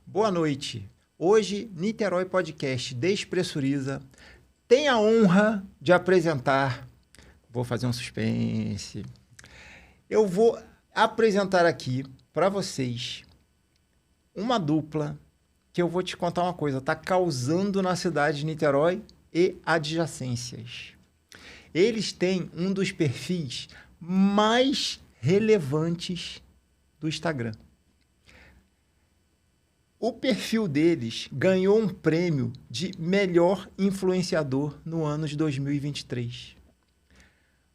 Boa noite. Hoje, Niterói Podcast Despressuriza tem a honra de apresentar... Vou fazer um suspense. Eu vou apresentar aqui para vocês uma dupla que eu vou te contar uma coisa. Está causando na cidade de Niterói e adjacências. Eles têm um dos perfis mais relevantes do Instagram. O perfil deles ganhou um prêmio de melhor influenciador no ano de 2023.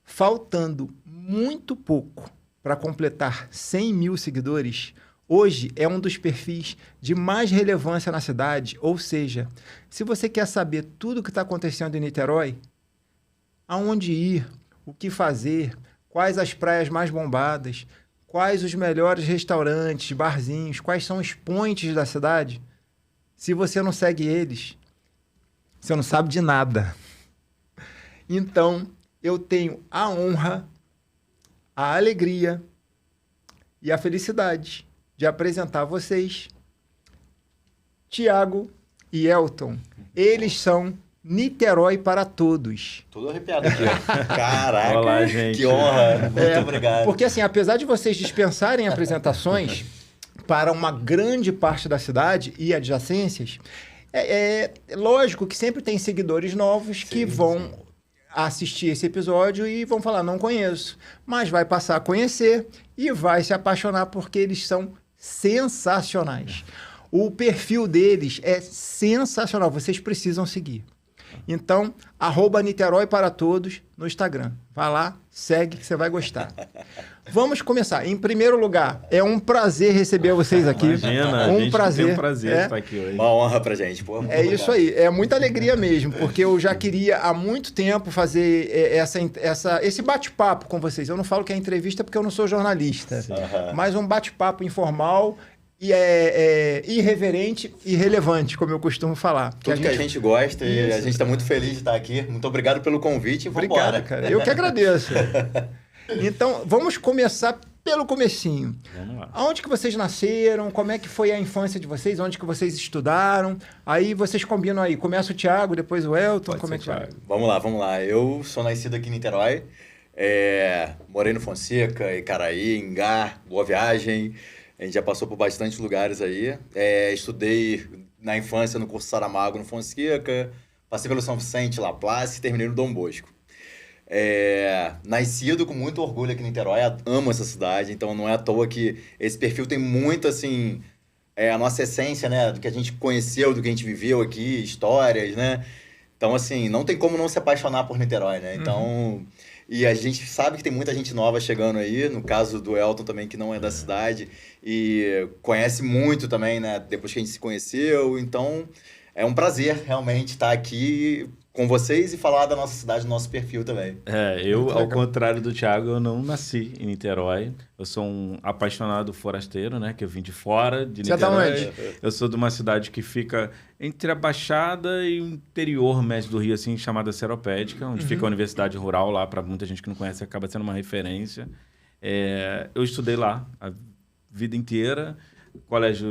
Faltando muito pouco para completar 100 mil seguidores, hoje é um dos perfis de mais relevância na cidade. Ou seja, se você quer saber tudo o que está acontecendo em Niterói, aonde ir, o que fazer, quais as praias mais bombadas, quais os melhores restaurantes, barzinhos, quais são os points da cidade, se você não segue eles, você não sabe de nada. Então, eu tenho a honra, a alegria e a felicidade de apresentar a vocês Thiago e Elton. Eles são Niterói para todos. Tudo arrepiado aqui, ó. Caraca, olá, gente. Que honra. Muito obrigado. Porque, assim, apesar de vocês dispensarem apresentações para uma grande parte da cidade e adjacências, é lógico que sempre tem seguidores novos que vão assistir esse episódio e vão falar, não conheço. Mas vai passar a conhecer e vai se apaixonar porque eles são sensacionais. O perfil deles é sensacional. Vocês precisam seguir. Então, @Niterói para todos no Instagram. Vai lá, segue que você vai gostar. Vamos começar. Em primeiro lugar, é um prazer receber vocês aqui. Imagina, um prazer. Tem um prazer de estar aqui hoje. Uma honra pra gente. Pô, Isso aí. É muita alegria mesmo, porque eu já queria há muito tempo fazer esse bate-papo com vocês. Eu não falo que é entrevista porque eu não sou jornalista, mas um bate-papo informal e irreverente e relevante, como eu costumo falar. Tudo que a gente gosta e a gente está muito feliz de estar aqui. Muito obrigado pelo convite e vamos Obrigado, cara. Eu que agradeço. Então, vamos começar pelo comecinho. Vamos lá. Aonde que vocês nasceram? Como é que foi a infância de vocês? Onde que vocês estudaram? Aí vocês combinam aí. Começa o Thiago, depois o Elton. Pode como é ser, que vai? Thiago. Vamos lá. Eu sou nascido aqui em Niterói. Morei no Fonseca, Icaraí, Ingá, Boa Viagem. A gente já passou por bastantes lugares aí. Estudei na infância no curso Saramago, no Fonseca. Passei pelo São Vicente, La Place e terminei no Dom Bosco. Nascido com muito orgulho aqui em Niterói. Amo essa cidade, então não é à toa que esse perfil tem muito, assim... a nossa essência, né? Do que a gente conheceu, do que a gente viveu aqui, histórias, né? Então, assim, não tem como não se apaixonar por Niterói, né? Então... E a gente sabe que tem muita gente nova chegando aí, no caso do Elton também, que não é da cidade, e conhece muito também, né, depois que a gente se conheceu. Então, é um prazer realmente estar aqui com vocês e falar da nossa cidade, do nosso perfil também. Eu, ao contrário do Thiago, eu não nasci em Niterói. Eu sou um apaixonado forasteiro, né? Que eu vim de fora de Niterói. Você tá onde? Eu sou de uma cidade que fica entre a Baixada e o interior médio do Rio, assim, chamada Seropédica, onde fica a Universidade Rural lá, para muita gente que não conhece, acaba sendo uma referência. Eu estudei lá a vida inteira.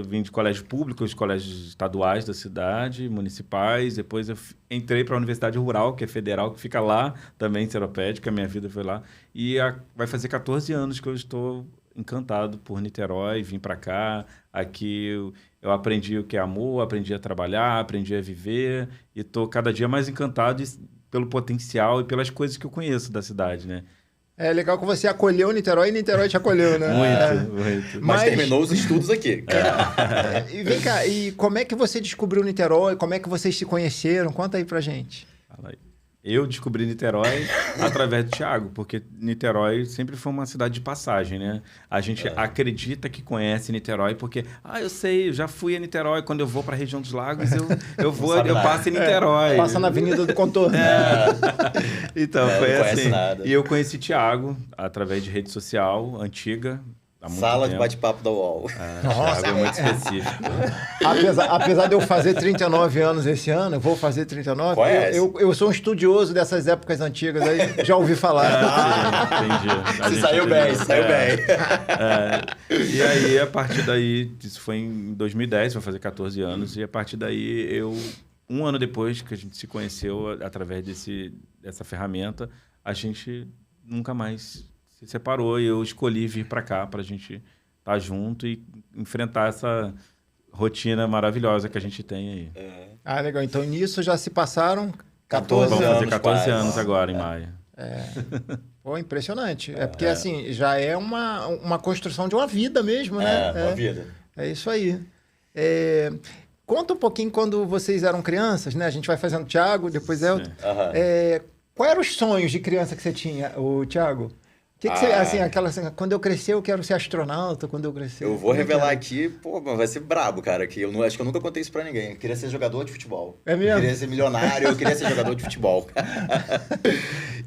Vim de colégios públicos, colégios estaduais da cidade, municipais. Depois eu entrei para a Universidade Rural, que é federal, que fica lá também em Seropédica. Minha vida foi lá. E vai fazer 14 anos que eu estou encantado por Niterói. Vim para cá. Aqui eu aprendi o que é amor, aprendi a trabalhar, aprendi a viver. E estou cada dia mais encantado pelo potencial e pelas coisas que eu conheço da cidade, né? É legal que você acolheu Niterói e Niterói te acolheu, né? Muito. Mas terminou os estudos aqui. E vem cá, e como é que você descobriu Niterói? Como é que vocês se conheceram? Conta aí pra gente. Fala aí. Eu descobri Niterói através do Thiago, porque Niterói sempre foi uma cidade de passagem, né? A gente acredita que conhece Niterói porque, eu sei, eu já fui a Niterói, quando eu vou para a região dos lagos, eu passo em Niterói. Passa na Avenida do Contorno. Então, foi não conhece assim. nada. E eu conheci Thiago através de rede social antiga, há muito Sala de tempo. bate-papo da UOL. Nossa, Thiago é muito específico. apesar de eu fazer 39 anos esse ano, eu vou fazer 39, Conhece? eu sou um estudioso dessas épocas antigas aí, já ouvi falar. Entendi. A Você gente saiu entendeu. bem, saiu bem. E aí, a partir daí, isso foi em 2010, vai fazer 14 anos, e a partir daí, um ano depois que a gente se conheceu, através dessa ferramenta, a gente nunca mais se separou, e eu escolhi vir para cá para a gente estar junto e enfrentar essa rotina maravilhosa que a gente tem aí. Ah, legal. Então, nisso já se passaram 14 Vamos anos. fazer 14 quase. anos agora, em maio. Pô, impressionante. É porque, assim, já é uma construção de uma vida mesmo, né? Uma vida. É isso aí. Conta um pouquinho quando vocês eram crianças, né? A gente vai fazendo Thiago, depois Elton. Aham. Quais eram os sonhos de criança que você tinha, o Thiago? Que você, assim, quando eu crescer, eu quero ser astronauta, quando eu crescer. Eu vou como é que revelar era? aqui, pô, mas vai ser brabo, cara, que acho que eu nunca contei isso pra ninguém. Eu queria ser jogador de futebol. É mesmo? Eu queria ser milionário, eu queria ser jogador de futebol.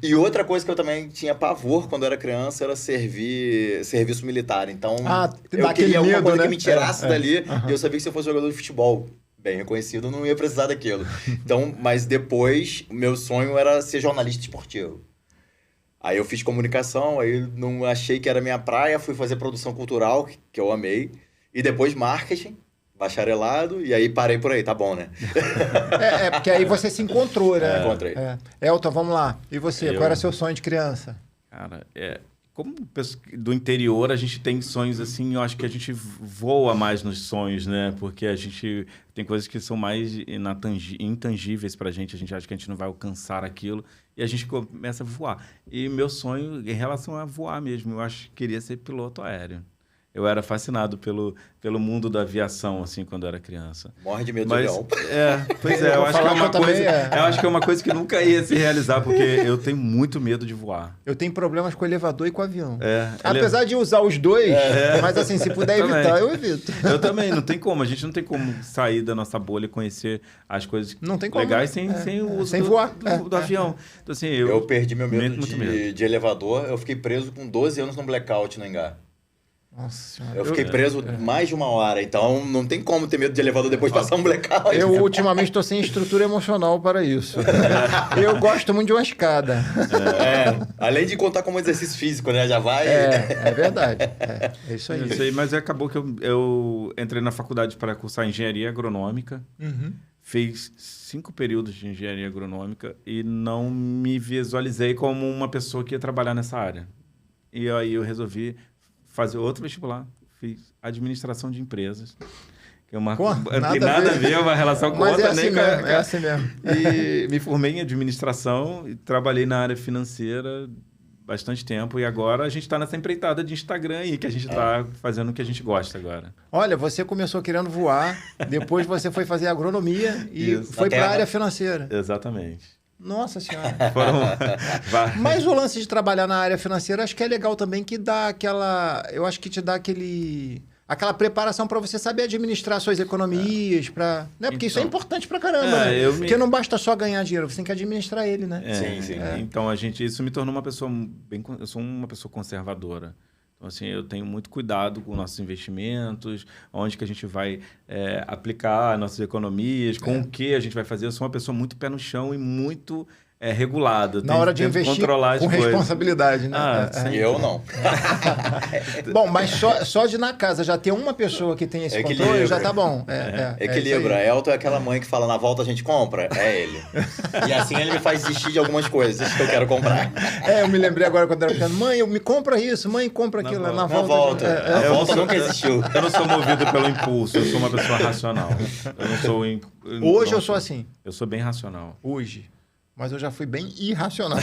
E outra coisa que eu também tinha pavor quando eu era criança era serviço militar. Então, eu dá aquele queria alguma medo, coisa né? que me tirasse dali. Aham. E eu sabia que se eu fosse jogador de futebol bem reconhecido, eu não ia precisar daquilo. Então, mas depois, o meu sonho era ser jornalista esportivo. Aí eu fiz comunicação, aí não achei que era minha praia, fui fazer produção cultural, que eu amei. E depois marketing, bacharelado, e aí parei por aí, tá bom, né? Porque aí você se encontrou, né? Encontrei. Elton, vamos lá. E você, Eu- qual era seu sonho de criança? Cara, como pessoa do interior, a gente tem sonhos assim, eu acho que a gente voa mais nos sonhos, né? Porque a gente tem coisas que são mais intangíveis pra gente, a gente acha que a gente não vai alcançar aquilo e a gente começa a voar. E meu sonho em relação a voar mesmo, eu acho que queria ser piloto aéreo. Eu era fascinado pelo mundo da aviação, assim, quando eu era criança. Morre de medo de Mas, avião. pois Eu eu vou acho que é falar uma que eu também, coisa. Eu acho que é uma coisa que nunca ia se realizar, porque eu tenho muito medo de voar. Eu tenho problemas com o elevador e com o avião. É, Apesar de usar os dois, mas assim, se puder Também. evitar, eu evito. Eu também, não tem como. A gente não tem como sair da nossa bolha e conhecer as coisas Não tem como. legais sem o uso Sem do, voar. do avião. Então, assim, Eu perdi meu medo muito medo. de elevador, eu fiquei preso com 12 anos num blackout no hangar. Nossa senhora. Eu fiquei preso mais de uma hora, então não tem como ter medo de elevador depois de passar um blackout. Eu ultimamente estou sem estrutura emocional para isso. Eu gosto muito de uma escada. Além de contar como exercício físico, né? Já vai... É verdade. É isso aí. Eu sei, mas acabou que eu entrei na faculdade para cursar engenharia agronômica. Uhum. Fiz 5 períodos de engenharia agronômica e não me visualizei como uma pessoa que ia trabalhar nessa área. E aí eu resolvi fazer outro vestibular. Fiz administração de empresas. Que é uma, Pô, não tem nada a nada a ver. ver, uma relação com Mas outra. é assim nem com mesmo, é assim mesmo. E me formei em administração e trabalhei na área financeira bastante tempo. E agora a gente está nessa empreitada de Instagram aí, que a gente está fazendo o que a gente gosta agora. Olha, você começou querendo voar, depois você foi fazer agronomia e Isso. foi Na para a terra. área financeira. Exatamente. Nossa senhora. Foram Mas o lance de trabalhar na área financeira, acho que é legal também, que dá aquela... Eu acho que te dá aquela preparação para você saber administrar suas economias, né? Porque isso é Então. importante pra caramba, né? eu me- Porque não basta só ganhar dinheiro, você tem que administrar ele, né? Sim. Então, isso me tornou uma pessoa eu sou uma pessoa conservadora. Então, assim, eu tenho muito cuidado com nossos investimentos, onde que a gente vai aplicar nossas economias, com o que a gente vai fazer. Eu sou uma pessoa muito pé no chão e muito regulada. Na hora de Tento investir controlar as com coisas. responsabilidade, né? Sim. E eu não. Bom, mas só de na casa já ter uma pessoa que tem esse Equilíbrio. controle, já tá bom. Equilíbrio. É isso aí. Elton é aquela mãe que fala, na volta a gente compra? É ele. E assim ele me faz desistir de algumas coisas que eu quero comprar. Eu me lembrei agora quando era pequeno. Mãe, me compra isso. Mãe, compra aquilo. Na Na volta. volta. A Eu volta não sou- nunca existiu. Eu não sou movido pelo impulso, eu sou uma pessoa racional. Eu não sou... Hoje eu sou assim. Eu sou bem racional. Hoje. Mas eu já fui bem irracional.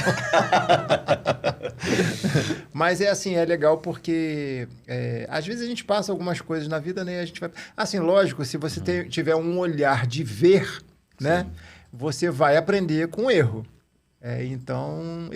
Mas é assim, é legal porque às vezes a gente passa algumas coisas na vida, né? E a gente vai... Assim, lógico, se você tiver um olhar de ver, né? Você vai aprender com erro. Então,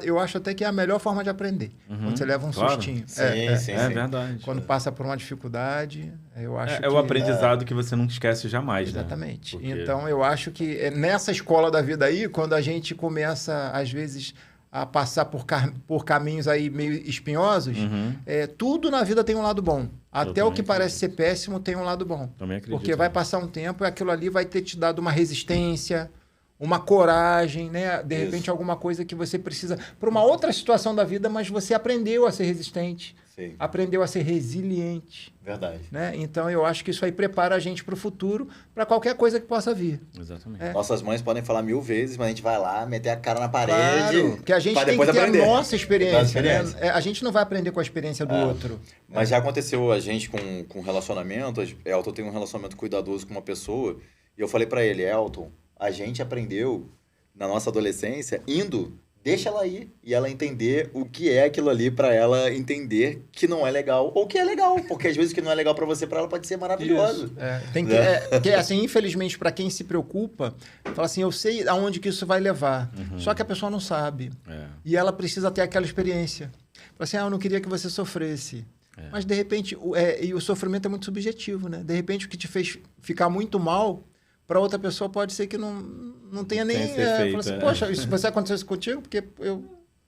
eu acho até que é a melhor forma de aprender. Quando você leva um claro. sustinho. Sim. É verdade. Quando passa por uma dificuldade, eu acho que... É o aprendizado que você nunca esquece jamais, né? Exatamente. Porque- Então, eu acho que nessa escola da vida aí, quando a gente começa, às vezes, a passar por caminhos aí meio espinhosos, Uhum. tudo na vida tem um lado bom. Até o também que parece ser péssimo tem um lado bom. Também acredito. Porque vai passar um tempo e aquilo ali vai ter te dado uma resistência, uma coragem, né? De repente, alguma coisa que você precisa para uma outra situação da vida, mas você aprendeu a ser resistente, Sim. aprendeu a ser resiliente, Verdade. né? Então, eu acho que isso aí prepara a gente para o futuro, para qualquer coisa que possa vir. Exatamente. Nossas mães podem falar 1000 vezes, mas a gente vai lá, meter a cara na parede. Claro, porque a gente pra tem que depois ter aprender. a nossa experiência, né? experiência. A gente não vai aprender com a experiência do outro. Mas já aconteceu a gente com relacionamento. Elton tem um relacionamento cuidadoso com uma pessoa. E eu falei pra ele, Elton, a gente aprendeu na nossa adolescência indo, deixa ela ir. E ela entender o que é aquilo ali pra ela entender que não é legal. Ou que é legal. Porque às vezes o que não é legal pra você, pra ela pode ser maravilhoso. Isso. Tem que, porque, assim, infelizmente, para quem se preocupa, fala assim, eu sei aonde que isso vai levar. Só que a pessoa não sabe. E ela precisa ter aquela experiência. Fala assim, eu não queria que você sofresse. Mas, de repente, e o sofrimento é muito subjetivo, né? De repente, o que te fez ficar muito mal, para outra pessoa pode ser que não tenha nem... Fala assim, poxa, isso você aconteceu contigo? Porque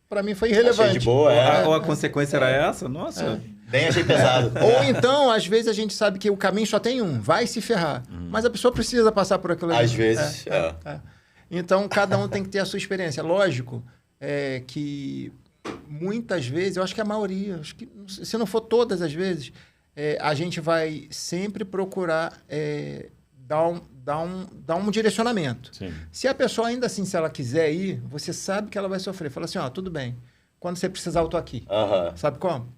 para mim foi irrelevante. Achei de boa, Ou a consequência era essa? Nossa... Nem achei pesado. Ou então, às vezes, a gente sabe que o caminho só tem um, vai se ferrar. Mas a pessoa precisa passar por aquilo ali. Às vezes, Então, cada um tem que ter a sua experiência. Lógico que muitas vezes, eu acho que a maioria, acho que, se não for todas as vezes, a gente vai sempre procurar dar um direcionamento. Sim. Se a pessoa ainda assim, se ela quiser ir, você sabe que ela vai sofrer. Fala assim, tudo bem. Quando você precisar, eu tô aqui. Sabe como?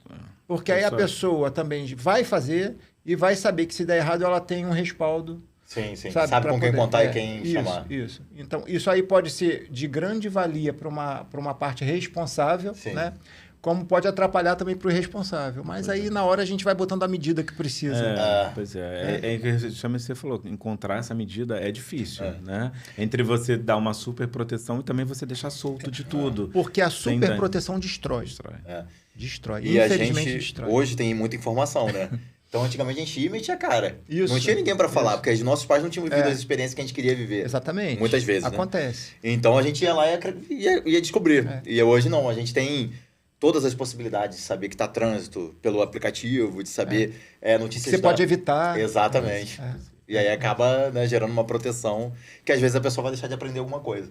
Porque aí a pessoa também vai fazer e vai saber que se der errado, ela tem um respaldo. Sim. Sabe com quem contar e quem chamar. Isso. Então, isso aí pode ser de grande valia para uma parte responsável, né? Como pode atrapalhar também para o irresponsável. Mas aí, na hora, a gente vai botando a medida que precisa. Pois é. Você falou, encontrar essa medida é difícil, né? Entre você dar uma super proteção e também você deixar solto de tudo. Porque a super proteção destrói. Destrói. E Infelizmente, a gente, destrói. hoje tem muita informação, né? Então, antigamente, a gente ia e metia a cara. Isso. Não tinha ninguém para falar, porque os nossos pais não tinham vivido as experiências que a gente queria viver. Exatamente. Muitas vezes, acontece. Né? Então, a gente ia lá e ia descobrir. E hoje, não. A gente tem todas as possibilidades de saber que está trânsito pelo aplicativo, de saber notícias... Que você pode evitar. Exatamente. E aí acaba, né, gerando uma proteção que às vezes a pessoa vai deixar de aprender alguma coisa.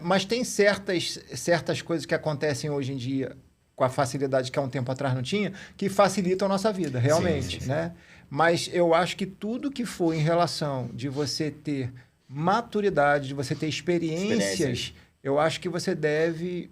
Mas tem certas coisas que acontecem hoje em dia com a facilidade que há um tempo atrás não tinha, que facilitam a nossa vida, realmente, sim. né? Mas eu acho que tudo que for em relação de você ter maturidade, de você ter experiências, eu acho que você deve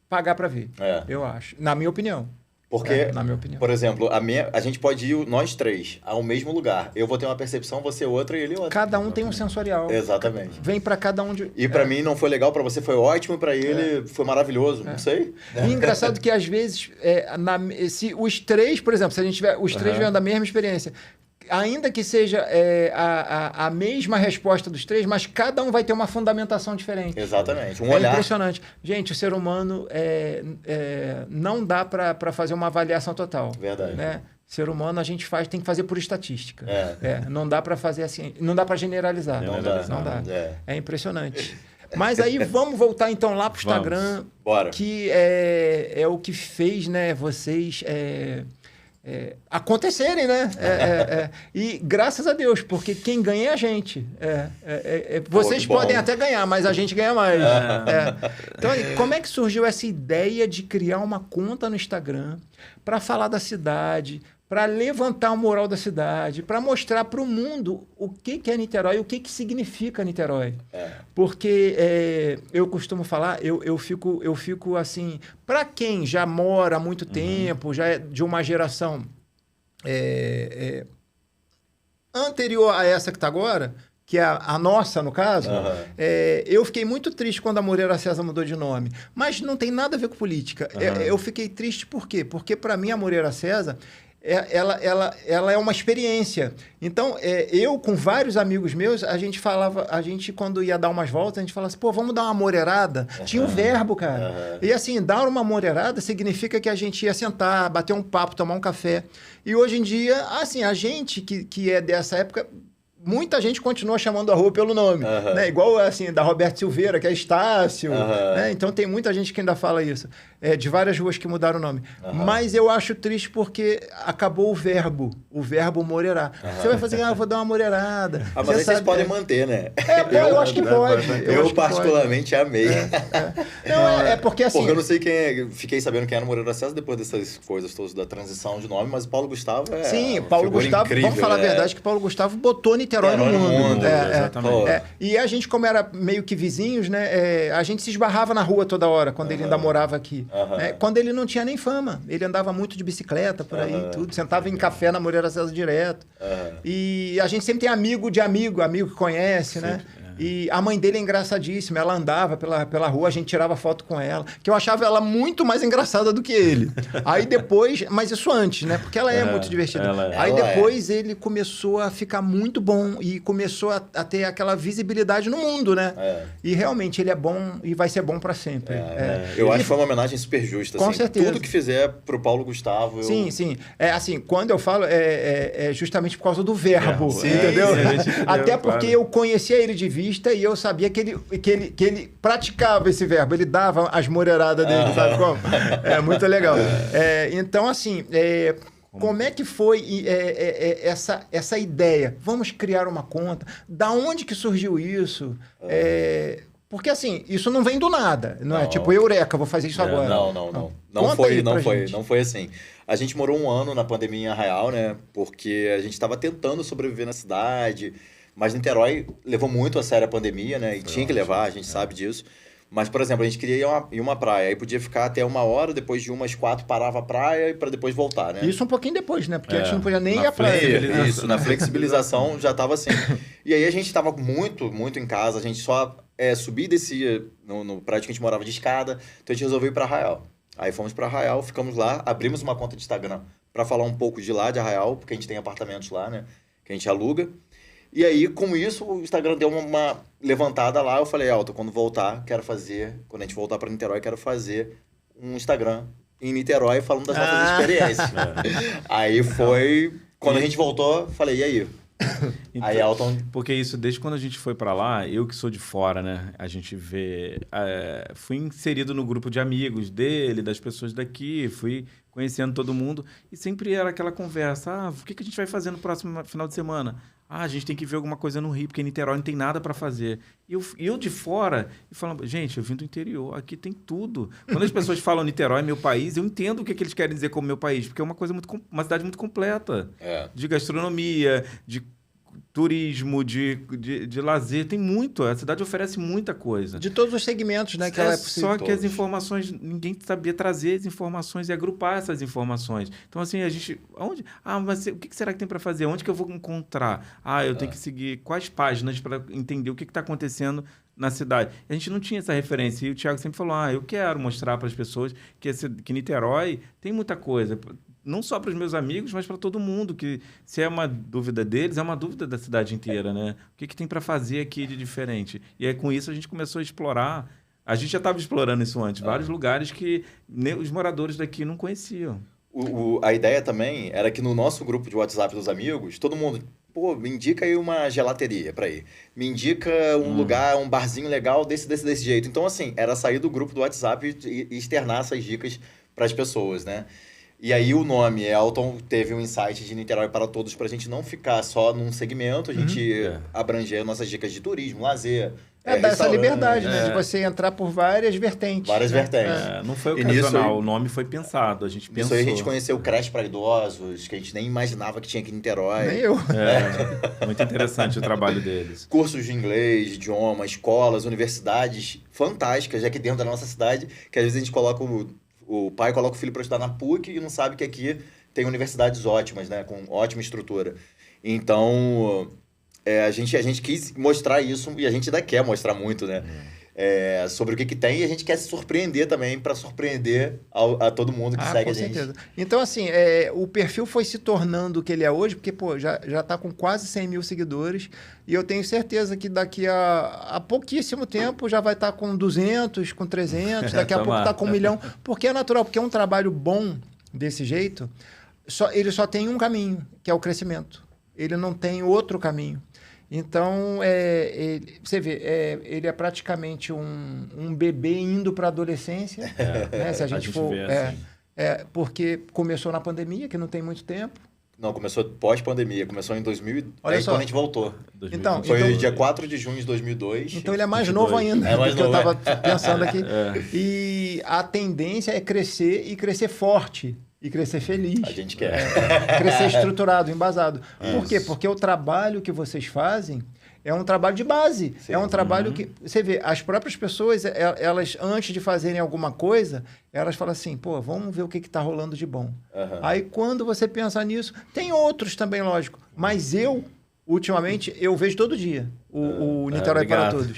pagar para ver. Eu acho. Na minha opinião. Porque, na minha opinião. Por exemplo, a gente pode ir, nós três, ao mesmo lugar. Eu vou ter uma percepção, você outra e ele outra. Cada um tem um sensorial. Exatamente. Vem para cada um de... E para mim não foi legal, para você foi ótimo, para ele foi maravilhoso, não sei. E engraçado que às vezes, se os três, por exemplo, se a gente tiver os três vendo a mesma experiência, ainda que seja a mesma resposta dos três, mas cada um vai ter uma fundamentação diferente. Exatamente. É impressionante. Gente, o ser humano não dá para fazer uma avaliação total. Verdade. Né? Ser humano a gente tem que fazer por estatística. Não dá para fazer assim, não dá para generalizar. Não dá. É impressionante. Mas aí vamos voltar então lá para o Instagram, Bora. Que é o que fez, né, vocês acontecerem, né? E graças a Deus, porque quem ganha é a gente. Vocês podem até ganhar, mas a gente ganha mais. Então, como é que surgiu essa ideia de criar uma conta no Instagram para falar da cidade, para levantar o moral da cidade, para mostrar para o mundo o que é Niterói, o que significa Niterói? Porque eu costumo falar, eu fico assim, para quem já mora há muito tempo, já é de uma geração anterior a essa que está agora, que é a nossa, no caso, eu fiquei muito triste quando a Moreira César mudou de nome. Mas não tem nada a ver com política. Eu fiquei triste por quê? Porque, para mim, a Moreira César... Ela é uma experiência. Então, eu com vários amigos meus, a gente quando ia dar umas voltas, a gente falava assim, vamos dar uma moreirada. Tinha um verbo, cara. E assim, dar uma moreirada significa que a gente ia sentar, bater um papo, tomar um café. E hoje em dia, assim, a gente que é dessa época, muita gente continua chamando a rua pelo nome, né? Igual, assim, da Roberto Silveira, que é Estácio, né? Então, tem muita gente que ainda fala isso, de várias ruas que mudaram o nome. Mas eu acho triste porque acabou o verbo morerar. Você vai fazer, eu vou dar uma moreirada. Mas aí vocês podem manter, né? Eu acho que pode. Eu particularmente amei. Não, porque assim... Porque eu não sei quem é, fiquei sabendo quem era o Moreira César depois dessas coisas todas da transição de nome, mas o Paulo Gustavo Sim, Paulo Gustavo, incrível, vamos falar a verdade, que Paulo Gustavo botou Niterói no mundo. Exatamente. E a gente, como era meio que vizinhos, né? A gente se esbarrava na rua toda hora, quando ele ainda morava aqui. Quando ele não tinha nem fama. Ele andava muito de bicicleta por aí, tudo. Sentava em café na Moreira César direto. E a gente sempre tem amigo de amigo que conhece, né? E a mãe dele é engraçadíssima. Ela andava pela rua, a gente tirava foto com ela. Que eu achava ela muito mais engraçada do que ele. Aí depois... Mas isso antes, né? Porque ela é muito divertida. Aí depois ele começou a ficar muito bom. E começou a ter aquela visibilidade no mundo, né? E realmente ele é bom e vai ser bom pra sempre. Eu acho que foi uma homenagem super justa. Com assim. certeza. Tudo que fizer pro Paulo Gustavo... Sim. Assim, quando eu falo, é justamente por causa do verbo, entendeu? Até porque eu conhecia ele de vista e eu sabia que ele praticava esse verbo. Ele dava as moreiradas dele, sabe como? É muito legal. Então, assim... Como é que foi essa ideia? Vamos criar uma conta? Da onde que surgiu isso? Porque, assim, isso não vem do nada. Não é tipo, eureka, vou fazer isso agora. Não foi assim. A gente morou um ano na pandemia em Arraial, né? Porque a gente estava tentando sobreviver na cidade. Mas Niterói levou muito a sério a pandemia, né? E tinha que levar, a gente sabe disso. Mas, por exemplo, a gente queria ir uma praia. Aí podia ficar até 1 hora, depois de 1h, 4 parava a praia para depois voltar, né? Isso um pouquinho depois, né? Porque a gente não podia nem ir à praia. Isso, na flexibilização já estava assim. E aí a gente estava muito, muito em casa. A gente só subia e descia no prédio que a gente morava de escada. Então a gente resolveu ir para Arraial. Aí fomos para Arraial, ficamos lá, abrimos uma conta de Instagram para falar um pouco de lá, de Arraial, porque a gente tem apartamentos lá, né? Que a gente aluga. E aí, com isso, o Instagram deu uma levantada lá. Eu falei, Elton, quando a gente voltar para Niterói, quero fazer um Instagram em Niterói falando das nossas experiências. Aí foi, quando a gente voltou, falei, e aí? Então, aí, Elton... Porque isso, desde quando a gente foi para lá, eu que sou de fora, né? A gente vê... fui inserido no grupo de amigos dele, das pessoas daqui, fui conhecendo todo mundo. E sempre era aquela conversa. O que a gente vai fazer no próximo final de semana? A gente tem que ver alguma coisa no Rio, porque em Niterói não tem nada para fazer. E eu de fora, e falando, gente, eu vim do interior, aqui tem tudo. Quando as pessoas falam Niterói, meu país, eu entendo o que eles querem dizer como meu país, porque é uma cidade muito completa. De gastronomia, de turismo, de lazer, tem muito. A cidade oferece muita coisa. De todos os segmentos, né? Que ela é possível. Só que as informações, ninguém sabia trazer as informações e agrupar essas informações. Então, assim, a gente... mas o que será que tem para fazer? Onde que eu vou encontrar? Eu tenho que seguir quais páginas para entender o que está acontecendo na cidade. A gente não tinha essa referência. E o Thiago sempre falou, eu quero mostrar para as pessoas que Niterói tem muita coisa. Não só para os meus amigos, mas para todo mundo, que se é uma dúvida deles, é uma dúvida da cidade inteira, né? O que tem para fazer aqui de diferente? E aí, com isso, a gente começou a explorar. A gente já estava explorando isso antes, vários lugares que os moradores daqui não conheciam. A ideia também era que no nosso grupo de WhatsApp dos amigos, todo mundo, me indica aí uma gelateria para ir. Me indica um lugar, um barzinho legal desse jeito. Então, assim, era sair do grupo do WhatsApp e externar essas dicas para as pessoas, né? E aí o nome, Elton, teve um insight de Niterói para todos, para a gente não ficar só num segmento, a gente abranger nossas dicas de turismo, lazer. Dar essa liberdade, né? De você entrar por várias vertentes. Várias vertentes. Não foi ocasional, o nome foi pensado, a gente pensou. Isso aí a gente conheceu o creche para idosos, que a gente nem imaginava que tinha aqui em Niterói. Nem eu. Muito interessante o trabalho deles. Cursos de inglês, idioma, escolas, universidades fantásticas aqui dentro da nossa cidade, que às vezes a gente coloca o pai coloca o filho para estudar na PUC e não sabe que aqui tem universidades ótimas, né? Com ótima estrutura. Então, a gente quis mostrar isso e a gente ainda quer mostrar muito, né? Sobre o que tem e a gente quer se surpreender também para surpreender a todo mundo que segue a gente. Com certeza. Então, assim, o perfil foi se tornando o que ele é hoje, porque, já está com quase 100 mil seguidores e eu tenho certeza que daqui a pouquíssimo tempo já vai estar com 200, com 300, daqui a pouco está com 1 milhão, porque é natural, porque é um trabalho bom desse jeito, ele só tem um caminho, que é o crescimento. Ele não tem outro caminho. Então, você vê, ele é praticamente um bebê indo para a adolescência, né? Se a gente for... vê assim. Porque começou na pandemia, que não tem muito tempo. Não, começou pós-pandemia. Começou em 2000. Olha só. Quando a gente voltou. Então, Foi dia 4 de junho de 2002. Então ele é mais 22. novo ainda É mais do que eu novo, estava pensando aqui. E a tendência é crescer e crescer forte. E crescer feliz. A gente quer. Crescer estruturado, embasado. Por quê? Porque o trabalho que vocês fazem é um trabalho de base. Sim. É um trabalho que... Você vê, as próprias pessoas, elas, antes de fazerem alguma coisa, elas falam assim, pô, vamos ver o que está rolando de bom. Aí, quando você pensa nisso... Tem outros também, lógico. Mas ultimamente, eu vejo todo dia o Niterói para Todos.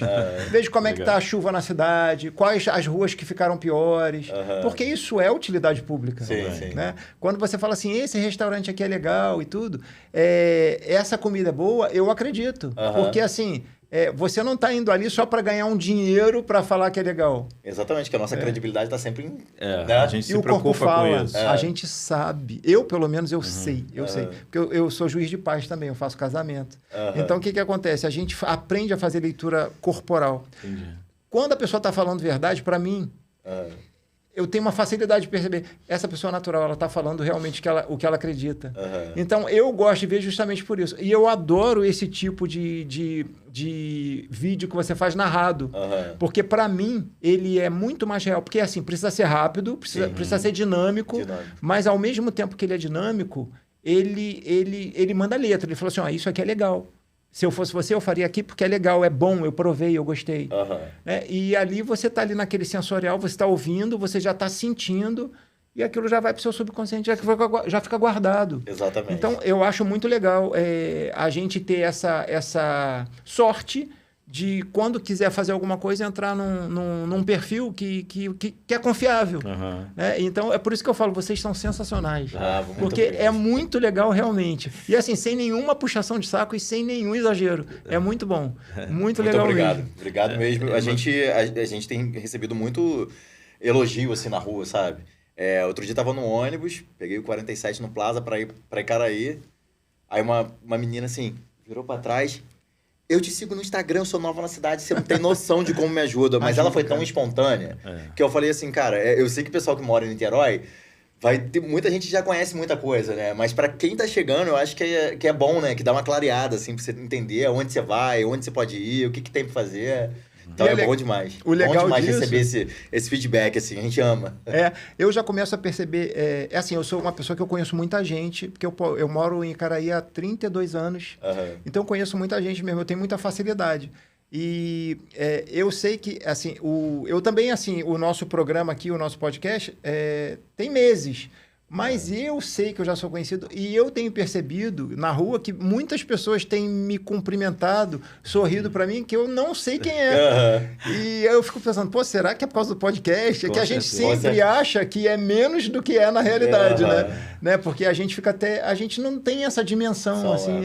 Vejo como é que está a chuva na cidade, quais as ruas que ficaram piores, porque isso é utilidade pública. Sim, né? Quando você fala assim, esse restaurante aqui é legal e tudo, essa comida é boa, eu acredito. Porque assim... você não está indo ali só para ganhar um dinheiro para falar que é legal. Exatamente, que a nossa credibilidade está sempre em... né? A gente se E o corpo preocupa fala, com isso. a gente sabe. Eu, pelo menos, eu sei. Eu sei. Porque eu sou juiz de paz também, eu faço casamento. Então, o que acontece? A gente aprende a fazer leitura corporal. Entendi. Quando a pessoa está falando verdade, para mim, eu tenho uma facilidade de perceber. Essa pessoa natural, ela está falando realmente o que ela acredita. Então, eu gosto de ver justamente por isso. E eu adoro esse tipo de vídeo que você faz narrado. Porque, para mim, ele é muito mais real. Porque, assim, precisa ser rápido, precisa ser dinâmico. Mas, ao mesmo tempo que ele é dinâmico, ele manda letra. Ele falou assim, isso aqui é legal. Se eu fosse você, eu faria aqui porque é legal, é bom, eu provei, eu gostei. E ali você está ali naquele sensorial, você está ouvindo, você já está sentindo, e aquilo já vai para o seu subconsciente, já fica guardado. Exatamente. Então, eu acho muito legal a gente ter essa sorte de, quando quiser fazer alguma coisa, entrar num perfil que é confiável. Então, é por isso que eu falo, vocês são sensacionais. Porque é muito legal, realmente. E assim, sem nenhuma puxação de saco e sem nenhum exagero. É muito bom. Muito legal obrigado. mesmo. Obrigado mesmo. A gente tem recebido muito elogio assim na rua, sabe? Outro dia tava no ônibus, peguei o 47 no Plaza para ir para Icaraí. Aí uma menina assim, virou para trás... Eu te sigo no Instagram, eu sou nova na cidade, você não tem noção de como me ajuda. Mas ela foi tão espontânea que eu falei assim, cara, eu sei que o pessoal que mora em Niterói, muita gente já conhece muita coisa, né? Mas pra quem tá chegando, eu acho que é bom, né? Que dá uma clareada, assim, pra você entender onde você vai, onde você pode ir, o que tem pra fazer. Então é bom demais. O legal bom demais disso, receber esse feedback, assim, a gente ama. Eu já começo a perceber... assim, eu sou uma pessoa que eu conheço muita gente, porque eu moro em Icaraí há 32 anos. Então, eu conheço muita gente mesmo, eu tenho muita facilidade. E eu sei que, assim, eu também, assim, o nosso programa aqui, o nosso podcast, tem meses. Mas eu sei que eu já sou conhecido e eu tenho percebido na rua que muitas pessoas têm me cumprimentado, sorrido para mim, que eu não sei quem é. E eu fico pensando, pô, será que é por causa do podcast? Que a gente sempre acha que é menos do que é na realidade, né? Porque a gente fica a gente não tem essa dimensão, assim,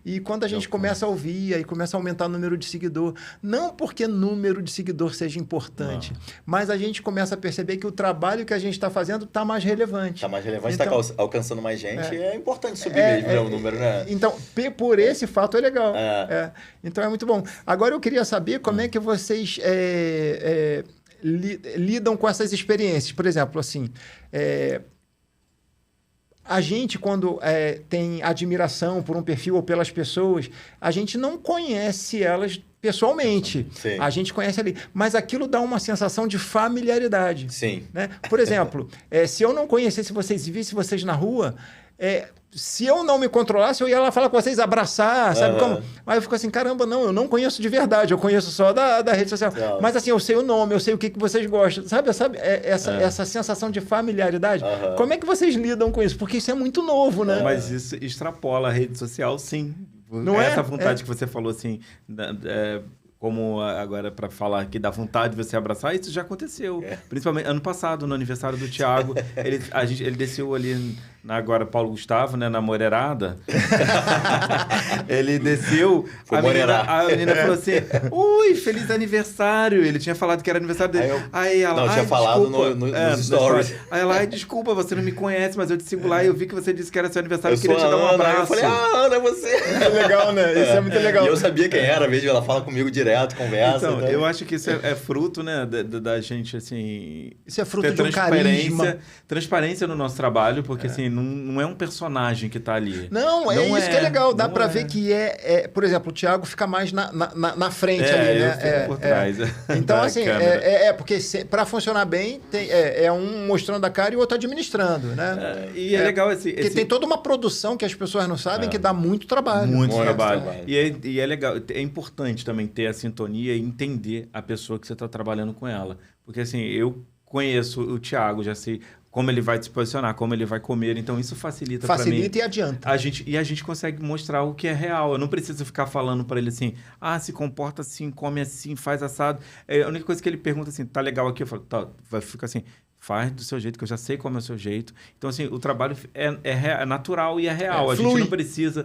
e quando a gente começa a ouvir, aí começa a aumentar o número de seguidor, não porque número de seguidor seja importante, mas a gente começa a perceber que o trabalho que a gente está fazendo está mais relevante. Tá mais relevante, então, tá alcançando mais gente, é importante subir mesmo, né, o número, né? Então, por esse fato é legal. Então, é muito bom. Agora, eu queria saber como é que vocês lidam com essas experiências. Por exemplo, assim, a gente, quando tem admiração por um perfil ou pelas pessoas, a gente não conhece elas pessoalmente. Sim. A gente conhece ali. Mas aquilo dá uma sensação de familiaridade. Sim. Né? Por exemplo, se eu não conhecesse vocês e visse vocês na rua, se eu não me controlasse, eu ia lá falar com vocês, abraçar, sabe como? Aí eu fico assim, caramba, não, eu não conheço de verdade, eu conheço só da rede social. Mas assim, eu sei o nome, eu sei o que vocês gostam. Sabe essa sensação de familiaridade? Como é que vocês lidam com isso? Porque isso é muito novo, né? Mas isso extrapola a rede social, sim. Não essa vontade que você falou, assim, como agora para falar que dá vontade de você abraçar, isso já aconteceu. Principalmente ano passado, no aniversário do Thiago, ele desceu ali, agora Paulo Gustavo, né, na Moreirada. Ele desceu, a menina falou assim, ui, feliz aniversário. Ele tinha falado que era aniversário dele. Aí ela, não, tinha falado nos stories. Aí ela, desculpa, você não me conhece, mas eu te sigo lá e eu vi que você disse que era seu aniversário e queria te dar um abraço. Eu falei, Ana, é você. É legal, né? Isso é muito legal. E eu sabia quem era, vejo, ela fala comigo direto, conversa. Então, eu acho que isso é fruto, né, da gente, assim... Isso é fruto de um carisma. Transparência no nosso trabalho, porque, assim, não é um personagem que tá ali. Não, isso que é legal. Dá pra ver que por exemplo, o Thiago fica mais na frente ali, né? Eu fico por trás. Então, assim, porque pra funcionar bem, um mostrando a cara e o outro administrando, né? E é legal porque tem toda uma produção que as pessoas não sabem que dá muito trabalho. Muito trabalho. E é legal, é importante também ter a sintonia e entender a pessoa que você está trabalhando com ela. Porque, assim, eu conheço o Thiago, já sei como ele vai se posicionar, como ele vai comer, então isso facilita para mim. Facilita e adianta. A gente consegue mostrar o que é real. Eu não preciso ficar falando para ele assim, se comporta assim, come assim, faz assado. A única coisa que ele pergunta assim, tá legal aqui? Eu falo, tá, fica assim, faz do seu jeito, que eu já sei como é o seu jeito. Então, assim, o trabalho é natural e é real. A gente não precisa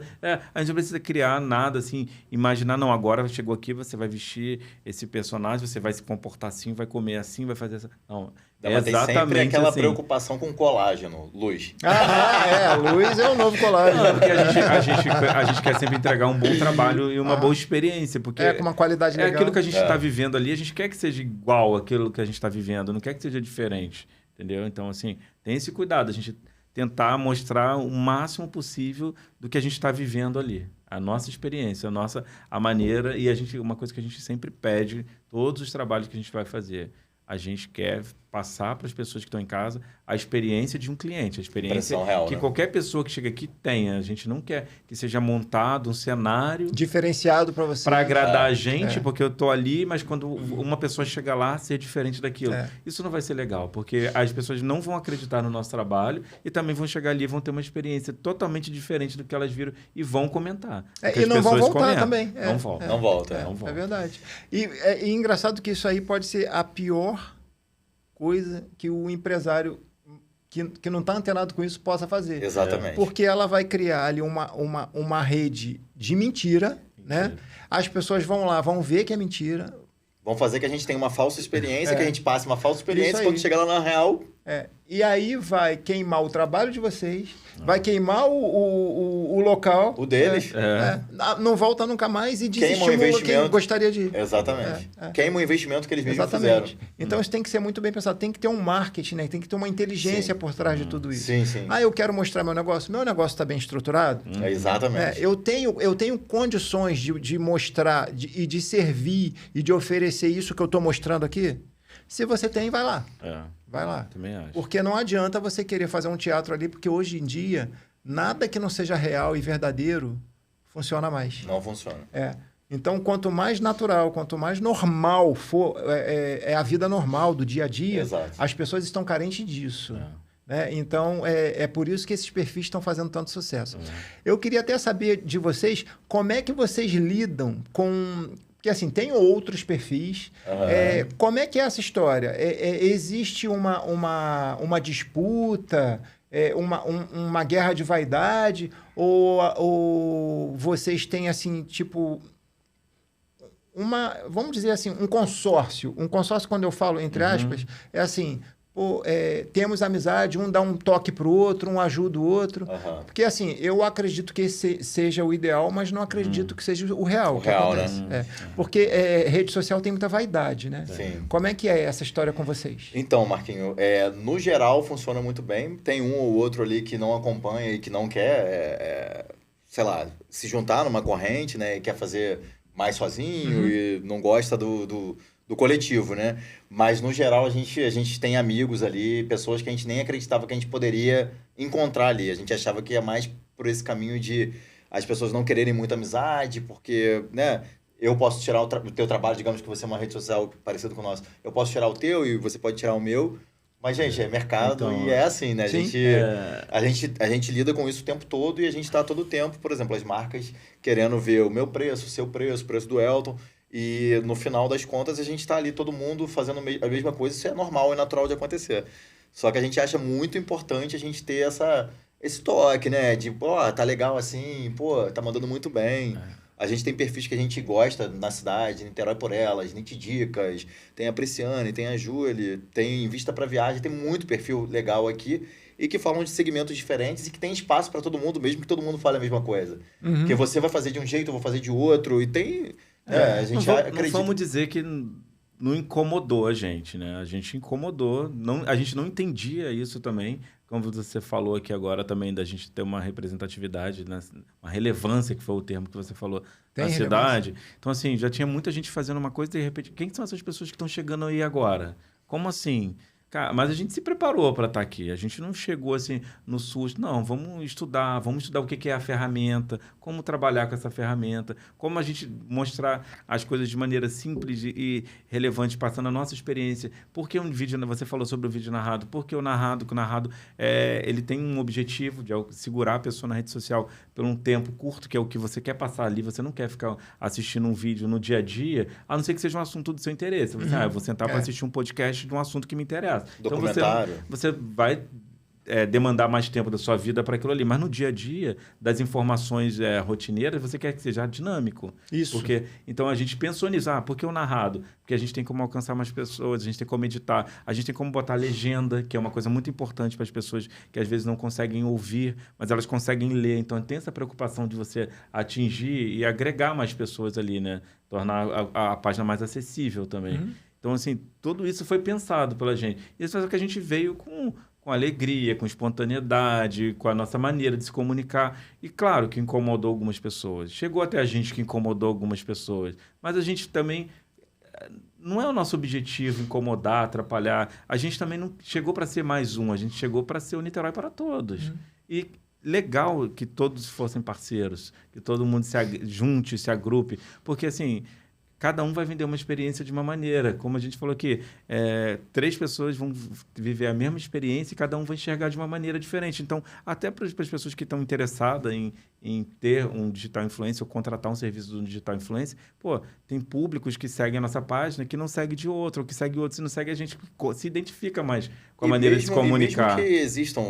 criar nada, assim, imaginar, não, agora chegou aqui, você vai vestir esse personagem, você vai se comportar assim, vai comer assim, vai fazer essa... Não, mas tem sempre aquela preocupação com colágeno, luz. Luz é o novo colágeno. Não, porque a gente quer sempre entregar um bom trabalho e uma boa experiência, porque... com uma qualidade legal. Aquilo que a gente está vivendo ali, a gente quer que seja igual àquilo que a gente está vivendo, não quer que seja diferente, entendeu? Então, assim, tem esse cuidado, a gente tentar mostrar o máximo possível do que a gente está vivendo ali. A nossa experiência, a maneira, e uma coisa que a gente sempre pede, todos os trabalhos que a gente vai fazer, a gente quer passar para as pessoas que estão em casa a experiência de um cliente, a experiência real, que qualquer pessoa que chega aqui tenha. A gente não quer que seja montado um cenário diferenciado para você, para agradar a gente, porque eu estou ali, mas quando uma pessoa chega lá, ser diferente daquilo. Isso não vai ser legal, porque as pessoas não vão acreditar no nosso trabalho e também vão chegar ali e vão ter uma experiência totalmente diferente do que elas viram e vão comentar. E não vão voltar também. Não volta. Não volta. É verdade. E engraçado que isso aí pode ser a pior coisa que o empresário que não está antenado com isso possa fazer. Exatamente. Porque ela vai criar ali uma rede de mentira, né? As pessoas vão lá, vão ver que é mentira. Vão fazer que a gente tenha uma falsa experiência, que a gente passe uma falsa experiência, quando chegar lá na real... E aí vai queimar o trabalho de vocês, vai queimar o local. O deles. Não volta nunca mais e desestimula quem gostaria de ir. Exatamente. Queima o investimento que eles mesmos fizeram. Exatamente. Então isso tem que ser muito bem pensado. Tem que ter um marketing, né? Tem que ter uma inteligência por trás de tudo isso. Sim. Eu quero mostrar meu negócio. Meu negócio está bem estruturado. Exatamente. Eu tenho condições de mostrar e de servir e de oferecer isso que eu estou mostrando aqui. Se você tem, vai lá. Vai lá. Também acho. Porque não adianta você querer fazer um teatro ali, porque hoje em dia, nada que não seja real e verdadeiro funciona mais. Não funciona. Então, quanto mais natural, quanto mais normal for, a vida normal do dia a dia, as pessoas estão carentes disso. Né? Então, é por isso que esses perfis estão fazendo tanto sucesso. Eu queria até saber de vocês, como é que vocês lidam com... Porque, assim, tem outros perfis. Como é que é essa história? Existe uma disputa, uma guerra de vaidade? Ou vocês têm, assim, tipo... vamos dizer assim, um consórcio. Um consórcio, quando eu falo, entre aspas, é assim... temos amizade, um dá um toque pro outro, um ajuda o outro. Porque, assim, eu acredito que esse seja o ideal, mas não acredito que seja o real. Né? Porque rede social tem muita vaidade, né? Sim. Como é que é essa história com vocês? Então, Marquinho, no geral funciona muito bem. Tem um ou outro ali que não acompanha e que não quer, sei lá, se juntar numa corrente, né? E quer fazer mais sozinho e não gosta do coletivo, né? Mas, no geral, a gente tem amigos ali, pessoas que a gente nem acreditava que a gente poderia encontrar ali. A gente achava que ia mais por esse caminho de as pessoas não quererem muita amizade, porque, né? Eu posso tirar o teu trabalho, digamos que você é uma rede social parecida com o nosso. Eu posso tirar o teu e você pode tirar o meu. Mas, gente, é mercado e é assim, né? A gente lida com isso o tempo todo e a gente está todo o tempo, por exemplo, as marcas querendo ver o meu preço, o seu preço, o preço do Elton. E no final das contas, a gente tá ali, todo mundo fazendo a mesma coisa. Isso é normal, é natural de acontecer. Só que a gente acha muito importante a gente ter esse toque, né? De, pô, tá legal assim, pô, tá mandando muito bem. A gente tem perfis que a gente gosta na cidade, Niterói por Elas, Nitidicas, tem a Priciane, tem a Júlia, tem Vista para Viagem, tem muito perfil legal aqui e que falam de segmentos diferentes e que tem espaço para todo mundo, mesmo que todo mundo fale a mesma coisa. Porque você vai fazer de um jeito, eu vou fazer de outro, e tem... a gente acredita... Não vamos dizer que não incomodou a gente, né? A gente incomodou, a gente não entendia isso também, como você falou aqui agora também, da gente ter uma representatividade, né? Uma relevância, que foi o termo que você falou, na cidade. Então, assim, já tinha muita gente fazendo uma coisa e, de repente, quem são essas pessoas que estão chegando aí agora? Como assim? Cara, mas a gente se preparou para estar aqui. A gente não chegou assim no susto. Não, vamos estudar o que é a ferramenta, como trabalhar com essa ferramenta, como a gente mostrar as coisas de maneira simples e relevante, passando a nossa experiência. Por que um vídeo, você falou sobre o vídeo narrado, porque o narrado ele tem um objetivo de segurar a pessoa na rede social por um tempo curto, que é o que você quer passar ali. Você não quer ficar assistindo um vídeo no dia a dia, a não ser que seja um assunto do seu interesse. Você, eu vou sentar para assistir um podcast de um assunto que me interessa. Documentário. Então você vai demandar mais tempo da sua vida para aquilo ali. Mas no dia a dia, das informações rotineiras, você quer que seja dinâmico. Isso. Então a gente pensou nisso. Por que o narrado? Porque a gente tem como alcançar mais pessoas, a gente tem como editar, a gente tem como botar legenda, que é uma coisa muito importante para as pessoas que às vezes não conseguem ouvir, mas elas conseguem ler. Então tem essa preocupação de você atingir e agregar mais pessoas ali, né? Tornar a página mais acessível também. Então, assim, tudo isso foi pensado pela gente. Isso é o que a gente veio com alegria, com espontaneidade, com a nossa maneira de se comunicar. E, claro, que incomodou algumas pessoas. Chegou até a gente que incomodou algumas pessoas. Mas a gente também... Não é o nosso objetivo incomodar, atrapalhar. A gente também não chegou para ser mais um. A gente chegou para ser o Niterói para todos. E legal que todos fossem parceiros, que todo mundo se junte, se agrupe. Porque, assim... Cada um vai vender uma experiência de uma maneira. Como a gente falou aqui, 3 pessoas vão viver a mesma experiência e cada um vai enxergar de uma maneira diferente. Então, até para as pessoas que estão interessadas em ter um digital influencer ou contratar um serviço de um digital influencer, tem públicos que seguem a nossa página que não segue de outro, ou que segue outro, se não segue, a gente se identifica mais com a maneira de se comunicar. E mesmo que existam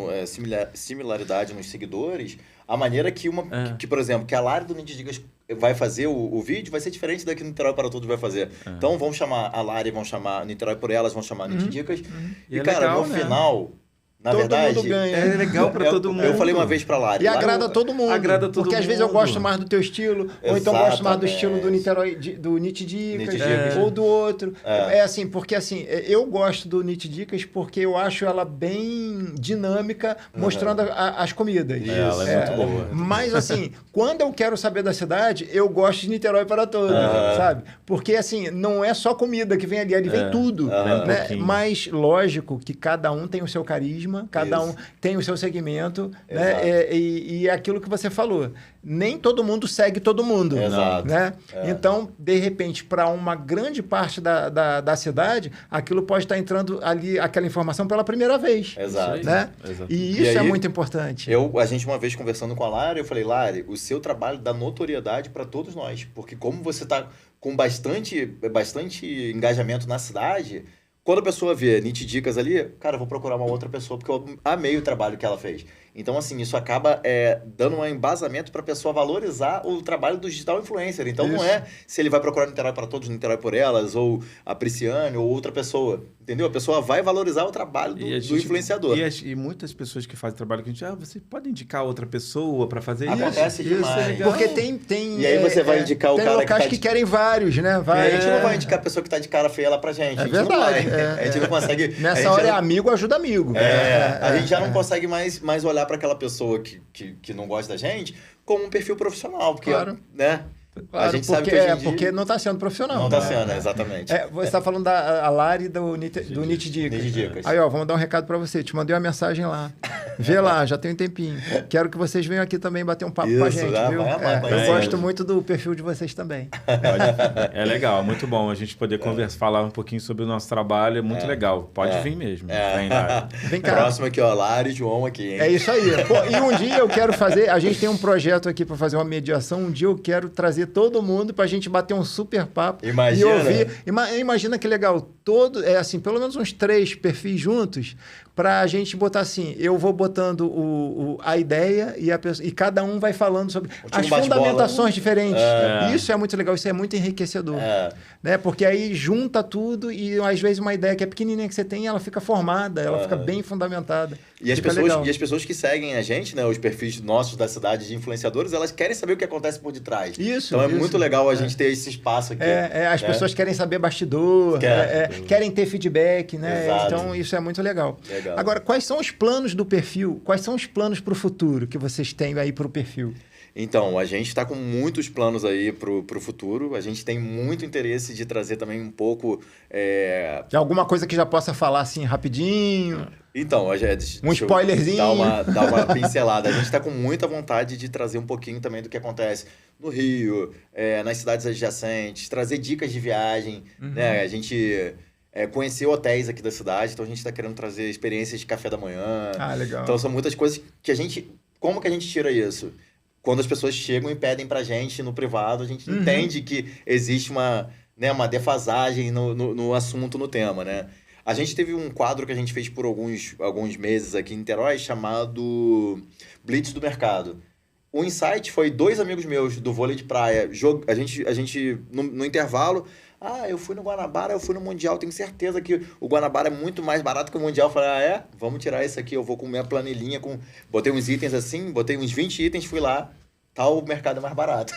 similaridade nos seguidores, a maneira que que, por exemplo, que a Lari do Nitidicas vai fazer o vídeo vai ser diferente da que o Niterói para Todos vai fazer. Então, vão chamar a Lari, vão chamar Niterói por Elas, vão chamar Nitidicas. E, cara, legal, no final... Na verdade, todo mundo ganha. É legal para todo mundo. Eu falei uma vez para Lari. E agrada todo mundo. Agrada todo porque às vezes eu gosto mais do teu estilo, ou então gosto mais do estilo do Niterói, do Nitidicas, ou do outro. Assim, porque assim, eu gosto do Nitidicas porque eu acho ela bem dinâmica, mostrando as comidas. Ela é muito boa. Mas assim, quando eu quero saber da cidade, eu gosto de Niterói para Todos, sabe? Porque assim, não é só comida que vem ali vem tudo. Né? Mas lógico que cada um tem o seu carisma, cada um tem o seu segmento, né? E é aquilo que você falou. Nem todo mundo segue todo mundo. Exato. Né? Então, de repente, para uma grande parte da cidade, aquilo pode estar entrando ali, aquela informação pela primeira vez. Exato. Né? E isso aí, é muito importante. A gente uma vez conversando com a Lari, eu falei, Lari, o seu trabalho dá notoriedade para todos nós. Porque como você está com bastante engajamento na cidade... Quando a pessoa vê Nitidicas ali, cara, eu vou procurar uma outra pessoa, porque eu amei o trabalho que ela fez. Então, assim, isso acaba dando um embasamento para a pessoa valorizar o trabalho do digital influencer. Então, não é se ele vai procurar Niterói para Todos, Niterói por Elas, ou a Priciane, ou outra pessoa. Entendeu? A pessoa vai valorizar o trabalho do influenciador. E muitas pessoas que fazem trabalho que a gente... você pode indicar outra pessoa para fazer isso? Acontece demais. Porque tem... E aí você vai indicar o cara que locais que querem vários, né? A gente não vai indicar a pessoa que tá de cara feia lá pra gente. É verdade. A gente não consegue... Nessa hora amigo ajuda amigo. A gente já não consegue mais olhar para aquela pessoa que não gosta da gente como um perfil profissional. Porque, né? Claro, a gente sabe que hoje em dia... porque não está sendo profissional. Não está sendo, exatamente. Você está falando da Lari do Nitidicas. Nitidicas. Aí, vamos dar um recado para você. Te mandei uma mensagem lá. Vê lá, já tem um tempinho. Quero que vocês venham aqui também bater um papo com a gente, viu? Eu gosto muito do perfil de vocês também. É legal, muito bom a gente poder falar um pouquinho sobre o nosso trabalho, é muito legal. Pode vir mesmo. Vem cá. Próximo aqui, ó, Lara e João aqui, hein? É isso aí. Pô, e um dia eu quero fazer, a gente tem um projeto aqui para fazer uma mediação, um dia eu quero trazer todo mundo pra gente bater um super papo. Imagina. E ouvir. Imagina que legal, assim, pelo menos uns 3 perfis juntos, pra gente botar assim, eu vou botando a ideia e cada um vai falando sobre as fundamentações diferentes. Isso é muito legal, isso é muito enriquecedor. Né? Porque aí junta tudo e às vezes uma ideia que é pequenininha que você tem, ela fica formada, ela fica bem fundamentada. E as pessoas que seguem a gente, né, os perfis nossos da cidade de influenciadores, elas querem saber o que acontece por detrás. Isso. Então é muito legal a gente ter esse espaço aqui. As pessoas querem saber bastidor, querem ter feedback, né? Exato. Então isso é muito legal. Agora, quais são os planos do perfil? Quais são os planos para o futuro que vocês têm aí para o perfil? Então, a gente está com muitos planos aí para o futuro. A gente tem muito interesse de trazer também um pouco... De alguma coisa que já possa falar assim rapidinho? Então, um spoilerzinho. Dar uma pincelada. A gente está com muita vontade de trazer um pouquinho também do que acontece no Rio, nas cidades adjacentes, trazer dicas de viagem. Né? A gente... conhecer hotéis aqui da cidade, então a gente está querendo trazer experiências de café da manhã. Legal. Então são muitas coisas que a gente... Como que a gente tira isso? Quando as pessoas chegam e pedem pra gente no privado, a gente entende que existe uma defasagem no assunto, no tema, né? A gente teve um quadro que a gente fez por alguns meses aqui em Niterói, chamado Blitz do Mercado. O insight foi 2 amigos meus do vôlei de praia. A gente no intervalo... eu fui no Guanabara, eu fui no Mundial, tenho certeza que o Guanabara é muito mais barato que o Mundial. Eu falei, vamos tirar isso aqui, eu vou com minha planilhinha, botei uns itens assim, botei uns 20 itens, fui lá, o mercado é mais barato.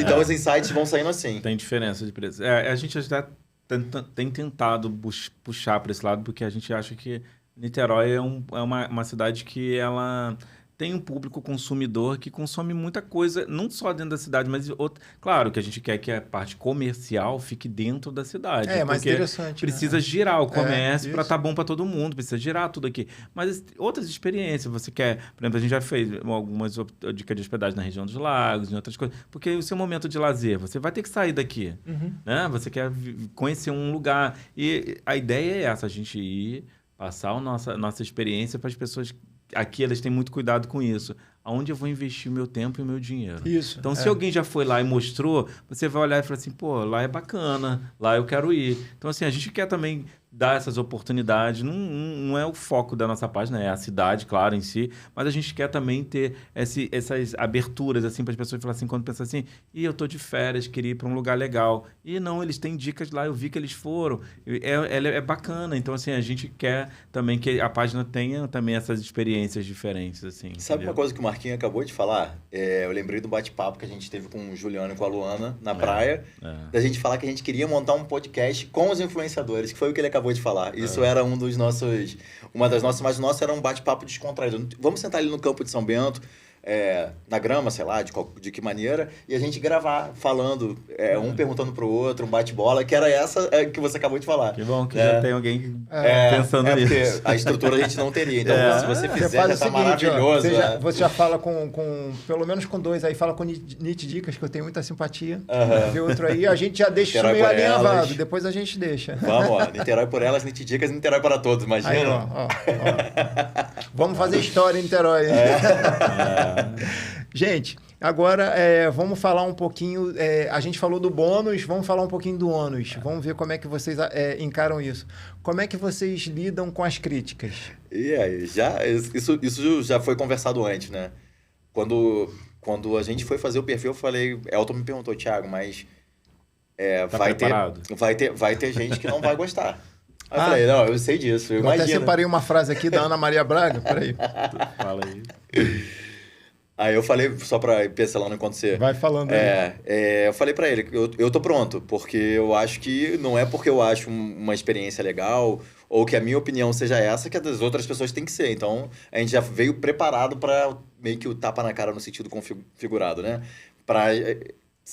Então os insights vão saindo assim. Tem diferença de preço. A gente já tem tentado puxar para esse lado, porque a gente acha que Niterói é uma cidade que ela... tem um público consumidor que consome muita coisa, não só dentro da cidade, mas claro que a gente quer que a parte comercial fique dentro da cidade. Mais interessante. Precisa girar o comércio para estar bom para todo mundo, precisa girar tudo aqui. Mas outras experiências, você quer... Por exemplo, a gente já fez algumas dicas de hospedagem na região dos lagos, em outras coisas, porque o seu momento de lazer, você vai ter que sair daqui. Né? Você quer conhecer um lugar. E a ideia é essa, a gente ir, passar a nossa experiência para as pessoas... Aqui elas têm muito cuidado com isso. Aonde eu vou investir o meu tempo e o meu dinheiro? Isso. Então, se alguém já foi lá e mostrou, você vai olhar e falar assim, lá é bacana, lá eu quero ir. Então, assim, a gente quer também dar essas oportunidades. Não é o foco da nossa página, é a cidade, claro, em si, mas a gente quer também ter essas aberturas, assim, para as pessoas falarem assim, quando pensam assim, eu tô de férias, queria ir para um lugar legal. E não, eles têm dicas lá, eu vi que eles foram. É bacana. Então, assim, a gente quer também que a página tenha também essas experiências diferentes, assim. Sabe uma coisa que o Marquinhos acabou de falar? Eu lembrei do bate-papo que a gente teve com o Juliano e com a Luana na praia, da gente falar que a gente queria montar um podcast com os influenciadores, que foi o que ele acabou de falar. Isso era uma das nossas, mas o nosso era um bate-papo descontraído. Vamos sentar ali no campo de São Bento, na grama, sei lá, de que maneira, e a gente gravar, falando, um perguntando pro outro, um bate-bola, que era essa que você acabou de falar. Que bom que já tem alguém pensando nisso. Porque a estrutura a gente não teria. Então, se você fizer, já tá maravilhoso. Você já fala com pelo menos com 2 aí, fala com Nit Dicas, que eu tenho muita simpatia. Vê outro aí, a gente já deixa isso meio alinhavado, depois a gente deixa. Vamos, Niterói por elas, Nit Dicas e Niterói para todos, imagina. Aí, ó. Vamos fazer história em Niterói. Gente, agora vamos falar um pouquinho... a gente falou do bônus, vamos falar um pouquinho do ônus. Vamos ver como é que vocês encaram isso. Como é que vocês lidam com as críticas? E aí, isso já foi conversado antes, né? Quando a gente foi fazer o perfil, eu falei... Elton me perguntou, Thiago, mas vai ter gente que não vai gostar. Aí eu falei, não, eu sei disso, eu imagino. Até separei uma frase aqui da Ana Maria Braga, peraí. Fala aí. Aí eu falei, só pra ir pincelando enquanto você... Vai falando aí. Eu falei pra ele, eu tô pronto, porque eu acho que não é porque eu acho uma experiência legal ou que a minha opinião seja essa que a das outras pessoas tem que ser. Então, a gente já veio preparado pra meio que o tapa na cara no sentido configurado, né?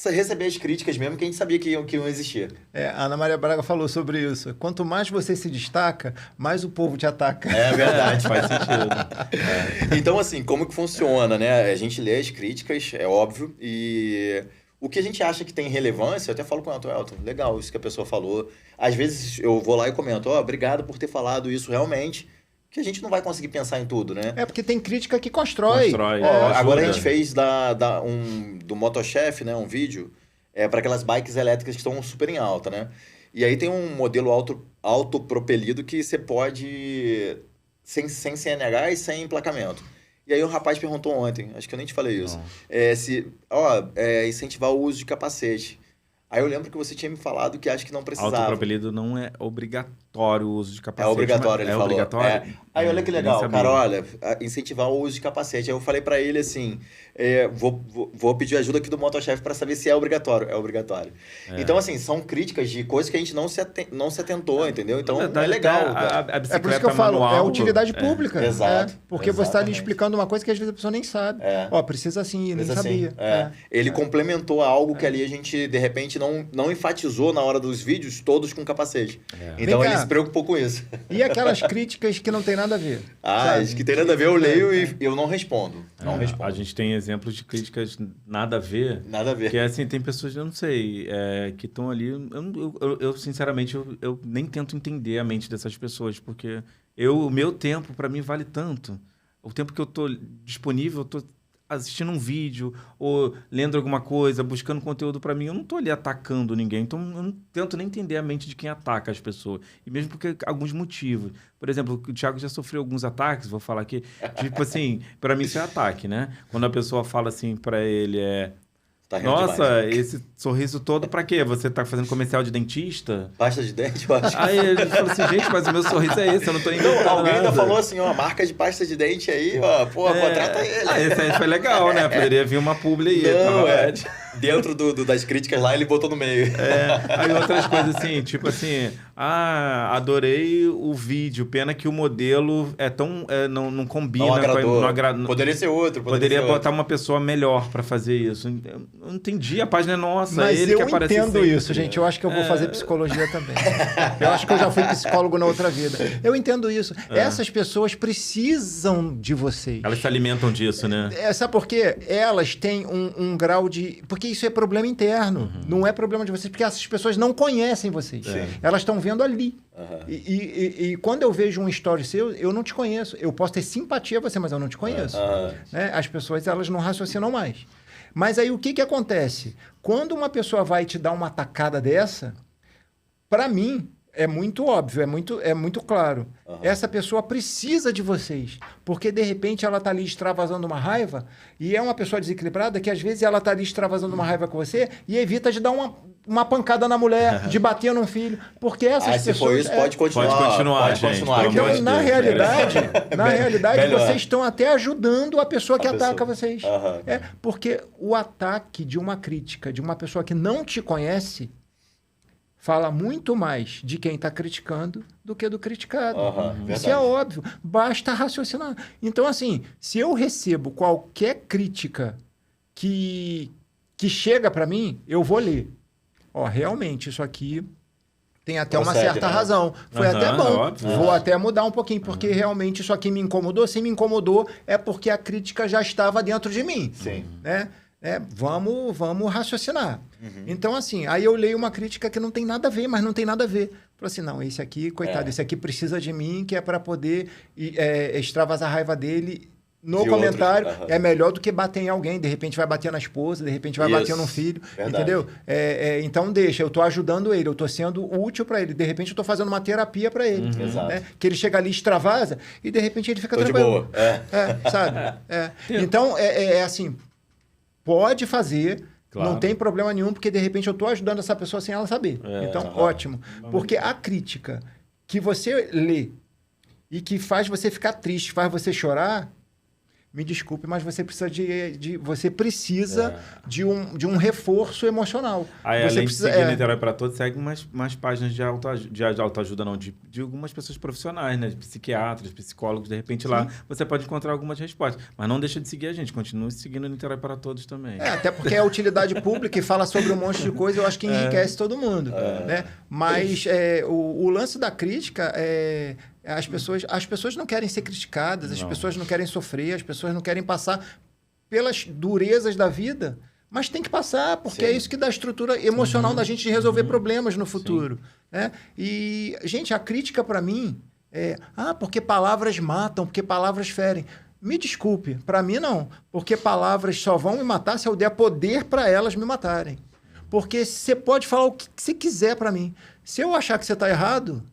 receber as críticas mesmo que a gente sabia que iam existir. A Ana Maria Braga falou sobre isso. Quanto mais você se destaca, mais o povo te ataca. É verdade. Faz sentido. Então, assim, como que funciona, né? A gente lê as críticas, é óbvio, e o que a gente acha que tem relevância, eu até falo com o Elton, legal isso que a pessoa falou. Às vezes eu vou lá e comento, obrigado por ter falado isso realmente, que a gente não vai conseguir pensar em tudo, né? Porque tem crítica que constrói. Agora a gente fez do Motochef, né, um vídeo, para aquelas bikes elétricas que estão super em alta, né? E aí tem um modelo autopropelido que você pode, sem CNH e sem emplacamento. E aí o rapaz perguntou ontem, acho que eu nem te falei isso, incentivar o uso de capacete. Aí eu lembro que você tinha me falado que acho que não precisava. Autopropelido não é obrigatório o uso de capacete. É obrigatório, ele falou. Obrigatório? Aí olha que legal, cara, olha, incentivar o uso de capacete. Aí eu falei pra ele assim, vou pedir ajuda aqui do Motochef pra saber se é obrigatório. É obrigatório. Então, assim, são críticas de coisas que a gente não se atentou, entendeu? Então, é legal. É por isso que eu falo, é utilidade pública. Exato. Porque você está ali explicando uma coisa que às vezes a pessoa nem sabe. Precisa assim, nem sabia. Ele complementou algo que ali a gente, de repente, não enfatizou na hora dos vídeos, todos com capacete. Então, ele se preocupou com isso. E aquelas críticas que não tem nada a ver? As que tem nada a ver, eu leio e eu não respondo. A gente tem exemplos de críticas nada a ver. Nada a ver. Que assim, tem pessoas, eu não sei, que estão ali... Eu sinceramente, eu nem tento entender a mente dessas pessoas, porque o meu tempo, para mim, vale tanto. O tempo que eu estou disponível, eu estou assistindo um vídeo ou lendo alguma coisa, buscando conteúdo para mim, eu não estou ali atacando ninguém, então eu não tento nem entender a mente de quem ataca as pessoas. E mesmo porque alguns motivos. Por exemplo, o Thiago já sofreu alguns ataques, vou falar aqui, tipo assim, para mim isso é ataque, né? Quando a pessoa fala assim para ele, nossa, esse sorriso todo pra quê? Você tá fazendo comercial de dentista? Pasta de dente, eu acho. Aí ele falou assim, gente, mas o meu sorriso é esse, eu não tô inventando nada. Alguém ainda falou assim, marca de pasta de dente aí, contrata ele. Esse aí foi legal, né? Poderia vir uma publi aí. Não, dentro das críticas lá, ele botou no meio. Aí outras coisas assim, tipo assim, adorei o vídeo, pena que o modelo não combina. Não agradou. Poderia ser outro. Poderia botar uma pessoa melhor pra fazer isso. Eu não entendi, a página é nossa. Mas ele eu que aparece entendo sempre. isso, gente. Eu acho que eu vou fazer psicologia também. Eu acho que eu já fui psicólogo na outra vida. Eu entendo isso. Essas pessoas precisam de vocês. Elas se alimentam disso, né? Sabe por quê? Elas têm um grau de... Porque isso é problema interno. Não é problema de vocês, porque essas pessoas não conhecem vocês. Elas estão vendo ali. E quando eu vejo um story seu, eu não te conheço. Eu posso ter simpatia a você, mas eu não te conheço. Né? As pessoas, elas não raciocinam mais. Mas aí o que acontece? Quando uma pessoa vai te dar uma tacada dessa, para mim, é muito óbvio, é muito claro. Essa pessoa precisa de vocês. Porque, de repente, ela está ali extravasando uma raiva e é uma pessoa desequilibrada que, às vezes, ela está ali extravasando uma raiva com você e evita de dar uma pancada na mulher, de bater num filho. Porque essas pessoas... Se for isso, pode continuar. Pode continuar. Então, na realidade, vocês estão até ajudando a pessoa que ataca vocês. Porque o ataque de uma crítica, de uma pessoa que não te conhece, fala muito mais de quem está criticando do que do criticado. Isso é óbvio. Basta raciocinar. Então, assim, se eu recebo qualquer crítica que chega para mim, eu vou ler. Realmente, isso aqui tem até uma certa razão. Foi até bom. Óbvio. Vou até mudar um pouquinho, porque realmente isso aqui me incomodou. Se me incomodou, é porque a crítica já estava dentro de mim. Sim. Né? Vamos raciocinar. Então, assim, aí eu leio uma crítica que não tem nada a ver, mas não tem nada a ver. Falei assim, não, esse aqui, coitado, esse aqui precisa de mim, que é para poder extravasar a raiva dele no comentário. É melhor do que bater em alguém. De repente vai bater na esposa, de repente vai bater num filho. Verdade. Entendeu? Então deixa, eu estou ajudando ele, eu estou sendo útil para ele. De repente eu estou fazendo uma terapia para ele. Né? Que ele chega ali, extravasa, e de repente ele fica tranquilo. De boa. Sabe? Então, assim... Pode fazer, não tem problema nenhum, porque de repente eu estou ajudando essa pessoa sem ela saber. Então, ótimo. Porque a crítica que você lê e que faz você ficar triste, faz você chorar, me desculpe, mas você precisa de um reforço emocional. Aí, Você além precisa, de seguir Niterói para Todos, segue mais páginas de autoajuda, não, de algumas pessoas profissionais, né? De psiquiatras, psicólogos, de repente lá você pode encontrar algumas respostas. Mas não deixa de seguir a gente, continue seguindo Niterói para Todos também. até porque é utilidade pública e fala sobre um monte de coisa, eu acho que enriquece todo mundo. Né? Mas o lance da crítica as pessoas não querem ser criticadas, as pessoas não querem sofrer, as pessoas não querem passar pelas durezas da vida, mas tem que passar, porque é isso que dá a estrutura emocional da gente de resolver problemas no futuro. Né? E, gente, a crítica para mim porque palavras matam, porque palavras ferem. Me desculpe, para mim não, porque palavras só vão me matar se eu der poder para elas me matarem. Porque você pode falar o que você quiser para mim. Se eu achar que você está errado,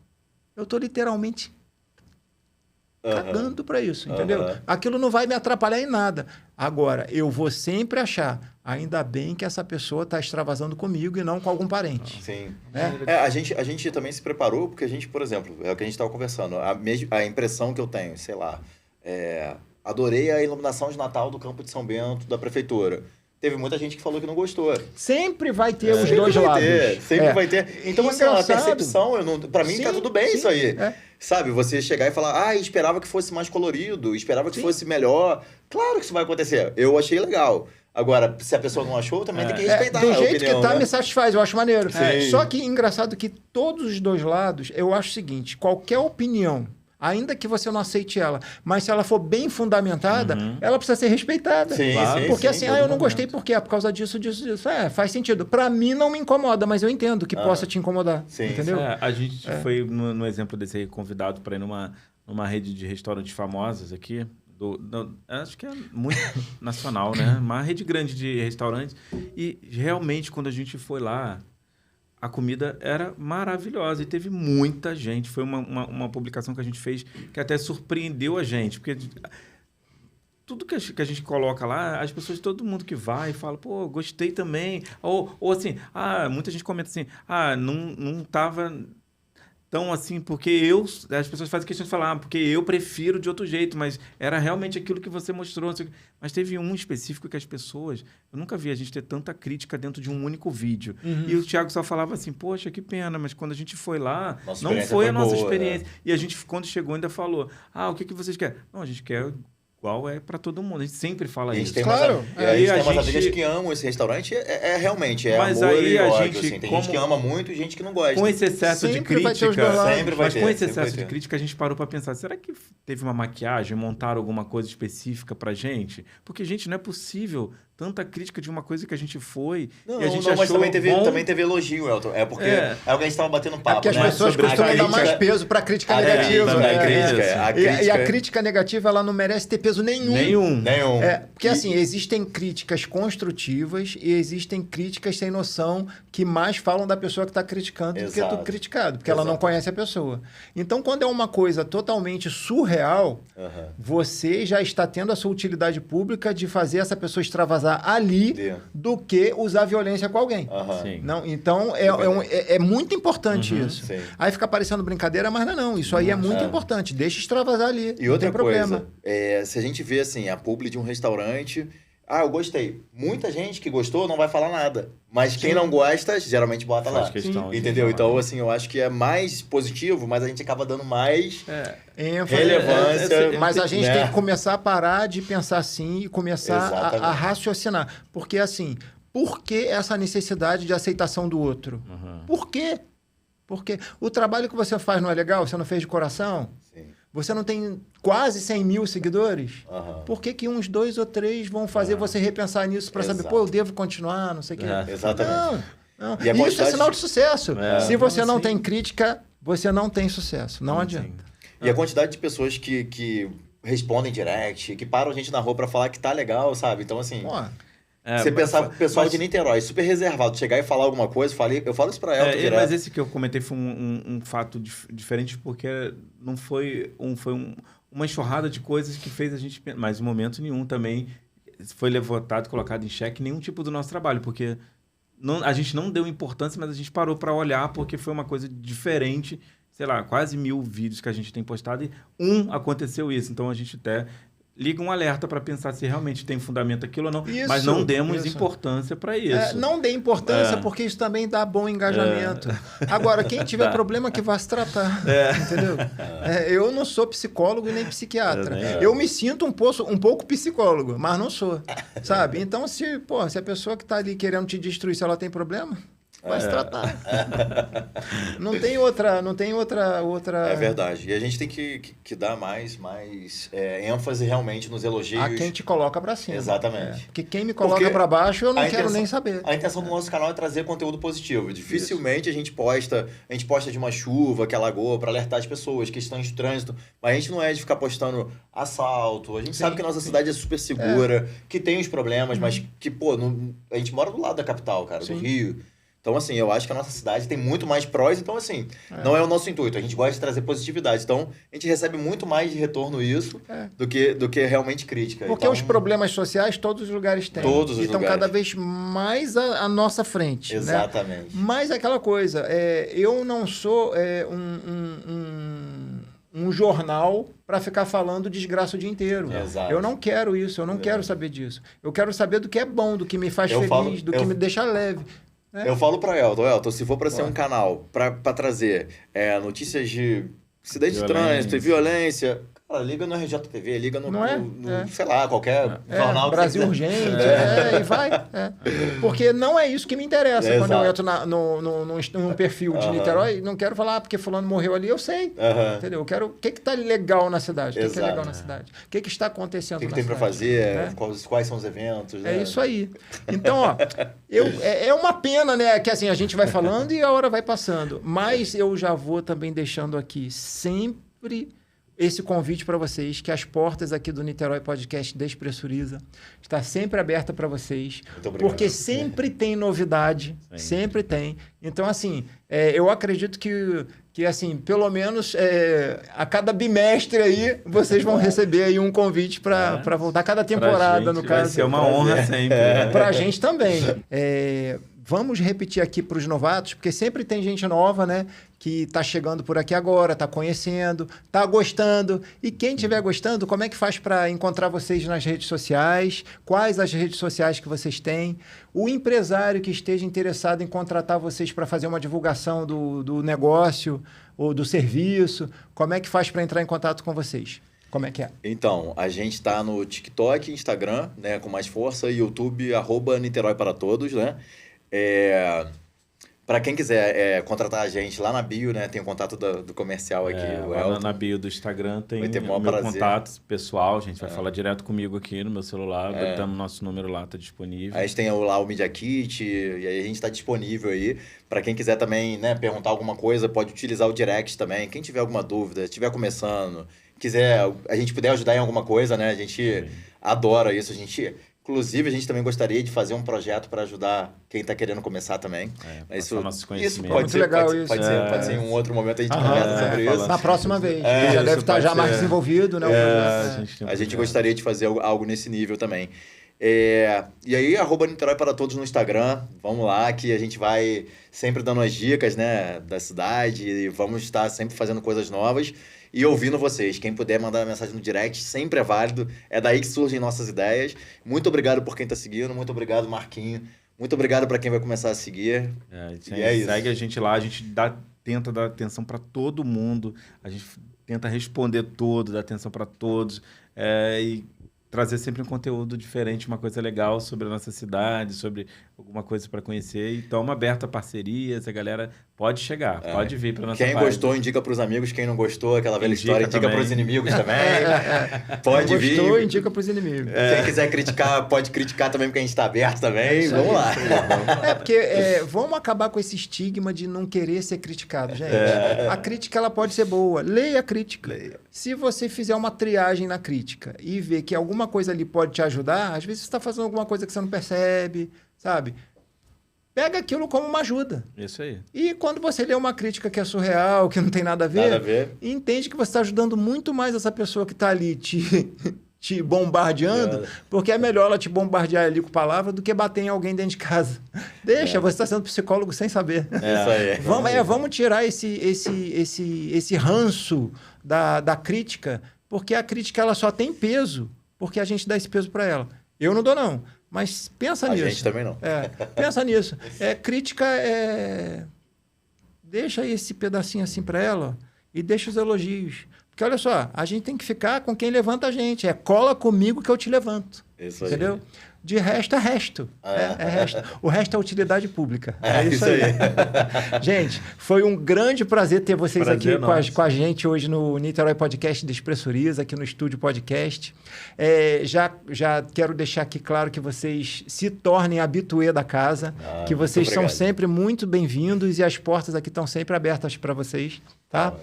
eu estou literalmente cagando para isso, entendeu? Aquilo não vai me atrapalhar em nada. Agora, eu vou sempre achar, ainda bem que essa pessoa está extravasando comigo e não com algum parente. Sim. A gente também se preparou, porque a gente, por exemplo, é o que a gente estava conversando, a impressão que eu tenho, sei lá, adorei a iluminação de Natal do Campo de São Bento, da prefeitura. Teve muita gente que falou que não gostou. Sempre vai ter os dois lados. Sempre vai ter. Então, assim, a percepção, pra mim tá tudo bem isso aí. Sabe, você chegar e falar, esperava que fosse mais colorido, esperava que fosse melhor. Claro que isso vai acontecer. Eu achei legal. Agora, se a pessoa não achou, também tem que respeitar do a jeito opinião, que tá, né? me satisfaz, eu acho maneiro. Só que, engraçado que todos os dois lados, eu acho o seguinte, qualquer opinião, ainda que você não aceite ela, mas se ela for bem fundamentada, ela precisa ser respeitada. Porque assim, eu não gostei porque por causa disso. Faz sentido. Para mim não me incomoda, mas eu entendo que possa te incomodar. Entendeu? A gente foi, no exemplo desse aí, convidado para ir numa rede de restaurantes famosas aqui, acho que é muito nacional, né? Uma rede grande de restaurantes. E realmente, quando a gente foi lá, a comida era maravilhosa e teve muita gente. Foi uma publicação que a gente fez que até surpreendeu a gente, porque tudo que a gente coloca lá, as pessoas, todo mundo que vai fala, pô, gostei também. Ou assim, muita gente comenta assim, não tava tão assim, porque as pessoas fazem questão de falar, porque eu prefiro de outro jeito, mas era realmente aquilo que você mostrou. Mas teve um específico que as pessoas, eu nunca vi a gente ter tanta crítica dentro de um único vídeo. E o Thiago só falava assim, poxa, que pena, mas quando a gente foi lá, não foi a nossa experiência. E a gente, quando chegou, ainda falou, o que vocês querem? Não, a gente quer igual é para todo mundo. A gente sempre fala isso. Claro. A gente tem umas amigas que amam esse restaurante. Realmente, mas amor e ódio. Assim. Tem gente que ama muito e gente que não gosta. Com esse excesso de crítica... Mas com esse excesso de crítica, a gente parou para pensar, será que teve uma maquiagem, montaram alguma coisa específica pra gente? Porque, gente, não é possível tanta crítica de uma coisa que a gente foi e a gente achou mas também teve elogio, Elton. É porque é o que a gente estava batendo papo, porque as pessoas costumam dar mais peso pra crítica negativa. E a crítica negativa, ela não merece ter peso nenhum. Porque, assim, existem críticas construtivas e existem críticas sem noção que mais falam da pessoa que está criticando do que do criticado, porque ela não conhece a pessoa. Então, quando é uma coisa totalmente surreal, você já está tendo a sua utilidade pública de fazer essa pessoa extravasar ali do que usar violência com alguém. Não, então, é muito importante isso. Aí fica parecendo brincadeira, mas não. Isso aí é muito importante. Deixa extravasar ali. E outra coisa, se a gente vê assim, a publi de um restaurante... eu gostei. Muita gente que gostou não vai falar nada. Mas quem não gosta, geralmente bota lá. Entendeu? Então, assim, eu acho que é mais positivo, mas a gente acaba dando mais relevância. Mas a gente tem que começar a parar de pensar assim e começar a raciocinar. Porque, assim, por que essa necessidade de aceitação do outro? Por quê? Porque o trabalho que você faz não é legal? Você não fez de coração? Você não tem quase 100 mil seguidores? Por que uns 2 ou 3 vão fazer você repensar nisso para saber, eu devo continuar, não sei o quê? Exatamente. Não. E isso é sinal de sucesso. Se você não tem crítica, você não tem sucesso. Não adianta. E a quantidade de pessoas que respondem direct, que param a gente na rua para falar que tá legal, sabe? Então, assim... Você pensar, o pessoal de Niterói, super reservado, chegar e falar alguma coisa, eu falo isso pra ela direto. Mas esse que eu comentei foi um fato diferente, porque não foi uma enxurrada de coisas que fez a gente... Mas em momento nenhum também foi levantado, colocado em xeque nenhum tipo do nosso trabalho, porque a gente não deu importância, mas a gente parou para olhar, porque foi uma coisa diferente, sei lá, quase 1000 vídeos que a gente tem postado e aconteceu isso. Então a gente até liga um alerta para pensar se realmente tem fundamento aquilo ou não. Isso, mas não demos importância para isso. Não dê importância, porque isso também dá bom engajamento. Agora, quem tiver problema que vá se tratar. Entendeu? Eu não sou psicólogo e nem psiquiatra. Eu me sinto um pouco psicólogo, mas não sou. Sabe? Então, se a pessoa que está ali querendo te destruir, se ela tem problema, vai se tratar. Não tem outra... É verdade. E a gente tem que dar mais ênfase realmente nos elogios. A quem te coloca pra cima. Exatamente. Porque quem me coloca pra baixo, eu não quero nem saber. A intenção do nosso canal é trazer conteúdo positivo. Dificilmente a gente posta de uma chuva que alagou para alertar as pessoas, questões de trânsito. Mas a gente não é de ficar postando assalto. A gente sabe que a nossa cidade é super segura, que tem os problemas, mas que, a gente mora do lado da capital, cara, do Rio. Então, assim, eu acho que a nossa cidade tem muito mais prós. Então, assim, não é o nosso intuito. A gente gosta de trazer positividade. Então, a gente recebe muito mais de retorno isso do que realmente crítica. Porque os problemas sociais todos os lugares têm. Todos os lugares. Então, cada vez mais à nossa frente. Exatamente. Né? Mas aquela coisa, eu não sou um jornal para ficar falando desgraça o dia inteiro. Exato. Eu não quero isso, eu não quero saber disso. Eu quero saber do que é bom, do que me faz feliz, do que me deixa leve. Eu falo para Elton, se for para ser um canal para trazer notícias de acidente de trânsito e violência, cara, liga no RJTV, liga no sei lá, qualquer jornal. Brasil Urgente, e vai. Porque não é isso que me interessa. Quando eu entro num perfil de Niterói, não quero falar porque fulano morreu ali, eu sei. Entendeu? Eu quero o que está legal na cidade, o que é legal na cidade, o que está acontecendo na cidade. O que tem para fazer, quais são os eventos. É isso aí. Então, é uma pena, né, que assim, a gente vai falando e a hora vai passando. Mas eu já vou também deixando aqui sempre esse convite para vocês, que as portas aqui do Niterói Podcast Despressuriza está sempre aberta para vocês, porque sempre tem novidade, sempre tem. Então, assim, eu acredito que assim, pelo menos a cada bimestre aí, vocês vão receber aí um convite para voltar. Cada temporada, no caso. Vai ser uma honra sempre. Para a gente também. Vamos repetir aqui para os novatos, porque sempre tem gente nova, né? Que está chegando por aqui agora, está conhecendo, está gostando. E quem estiver gostando, como é que faz para encontrar vocês nas redes sociais? Quais as redes sociais que vocês têm? O empresário que esteja interessado em contratar vocês para fazer uma divulgação do negócio ou do serviço, como é que faz para entrar em contato com vocês? Como é que é? Então, a gente está no TikTok, Instagram, né, com mais força, YouTube, @Niterói para todos, né? Para quem quiser contratar a gente lá na bio, né? Tem o contato do comercial aqui. Lá na bio do Instagram tem o meu contato pessoal. A gente vai falar direto comigo aqui no meu celular. Botamos nosso número lá, tá disponível. Aí a gente tem lá o Media Kit, e aí a gente está disponível aí. Para quem quiser também, né, perguntar alguma coisa, pode utilizar o direct também. Quem tiver alguma dúvida, estiver começando, quiser, a gente puder ajudar em alguma coisa, né? A gente adora isso. Inclusive, a gente também gostaria de fazer um projeto para ajudar quem está querendo começar também. Isso pode ser legal. Pode ser em um outro momento a gente conversa sobre isso. Na próxima vez. Já deve estar já mais desenvolvido, né? A gente gostaria de fazer algo nesse nível também. E aí, @Niterói para todos no Instagram. Vamos lá, que a gente vai sempre dando as dicas, né, da cidade. E vamos estar sempre fazendo coisas novas. E ouvindo vocês. Quem puder mandar mensagem no direct, sempre é válido. É daí que surgem nossas ideias. Muito obrigado por quem está seguindo. Muito obrigado, Marquinho. Muito obrigado para quem vai começar a seguir. Isso. Segue a gente lá. A gente tenta dar atenção para todo mundo. A gente tenta responder tudo, dar atenção para todos. E trazer sempre um conteúdo diferente, uma coisa legal sobre a nossa cidade, sobre alguma coisa para conhecer. E estamos abertos a parcerias, a galera pode chegar, pode vir para nossa página. Quem gostou, indica para os amigos. Quem não gostou, aquela velha história, indica para os inimigos também. Pode vir. Quem gostou, indica para os inimigos. Quem quiser criticar, pode criticar também, porque a gente está aberto também. Vamos lá. Porque vamos acabar com esse estigma de não querer ser criticado, gente. A crítica ela pode ser boa. Leia a crítica. Se você fizer uma triagem na crítica e ver que alguma coisa ali pode te ajudar, às vezes você está fazendo alguma coisa que você não percebe, sabe? Pega aquilo como uma ajuda. Isso aí. E quando você lê uma crítica que é surreal, que não tem nada a ver, entende que você está ajudando muito mais essa pessoa que está ali te bombardeando, porque é melhor ela te bombardear ali com palavra do que bater em alguém dentro de casa. Deixa, você está sendo psicólogo sem saber. Isso aí. Vamos tirar esse ranço da crítica, porque a crítica ela só tem peso porque a gente dá esse peso para ela. Eu não dou, não. Mas pensa nisso. A gente também não. Pensa nisso. Crítica deixa esse pedacinho assim para ela e deixa os elogios. Porque olha só, a gente tem que ficar com quem levanta a gente. Cola comigo que eu te levanto. Isso aí. Entendeu? De resto é resto. Resto. O resto é utilidade pública. É isso aí. Gente, foi um grande prazer ter vocês aqui com a gente hoje no Niterói Podcast Despressuriza, aqui no Estúdio Podcast. Já quero deixar aqui claro que vocês se tornem habituê da casa, que vocês são sempre muito bem-vindos e as portas aqui estão sempre abertas para vocês, tá?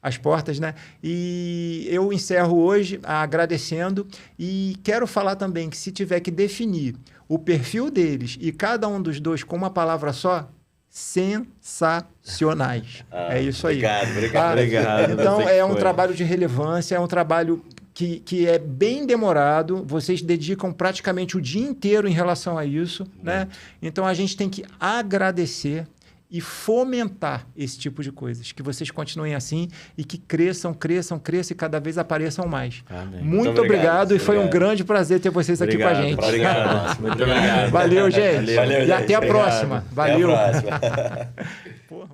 As portas, né? E eu encerro hoje agradecendo e quero falar também que se tiver que definir o perfil deles e cada um dos dois com uma palavra só, sensacionais. É isso aí. Obrigado. Então, é um trabalho de relevância, é um trabalho que é bem demorado, vocês dedicam praticamente o dia inteiro em relação a isso, né? Então, a gente tem que agradecer e fomentar esse tipo de coisas. Que vocês continuem assim e que cresçam e cada vez apareçam mais. Amém. Muito obrigado e foi um grande prazer ter vocês aqui com a gente. Obrigado. Muito obrigado. Valeu, gente. Valeu, e até a próxima. Valeu. Até a próxima. Porra.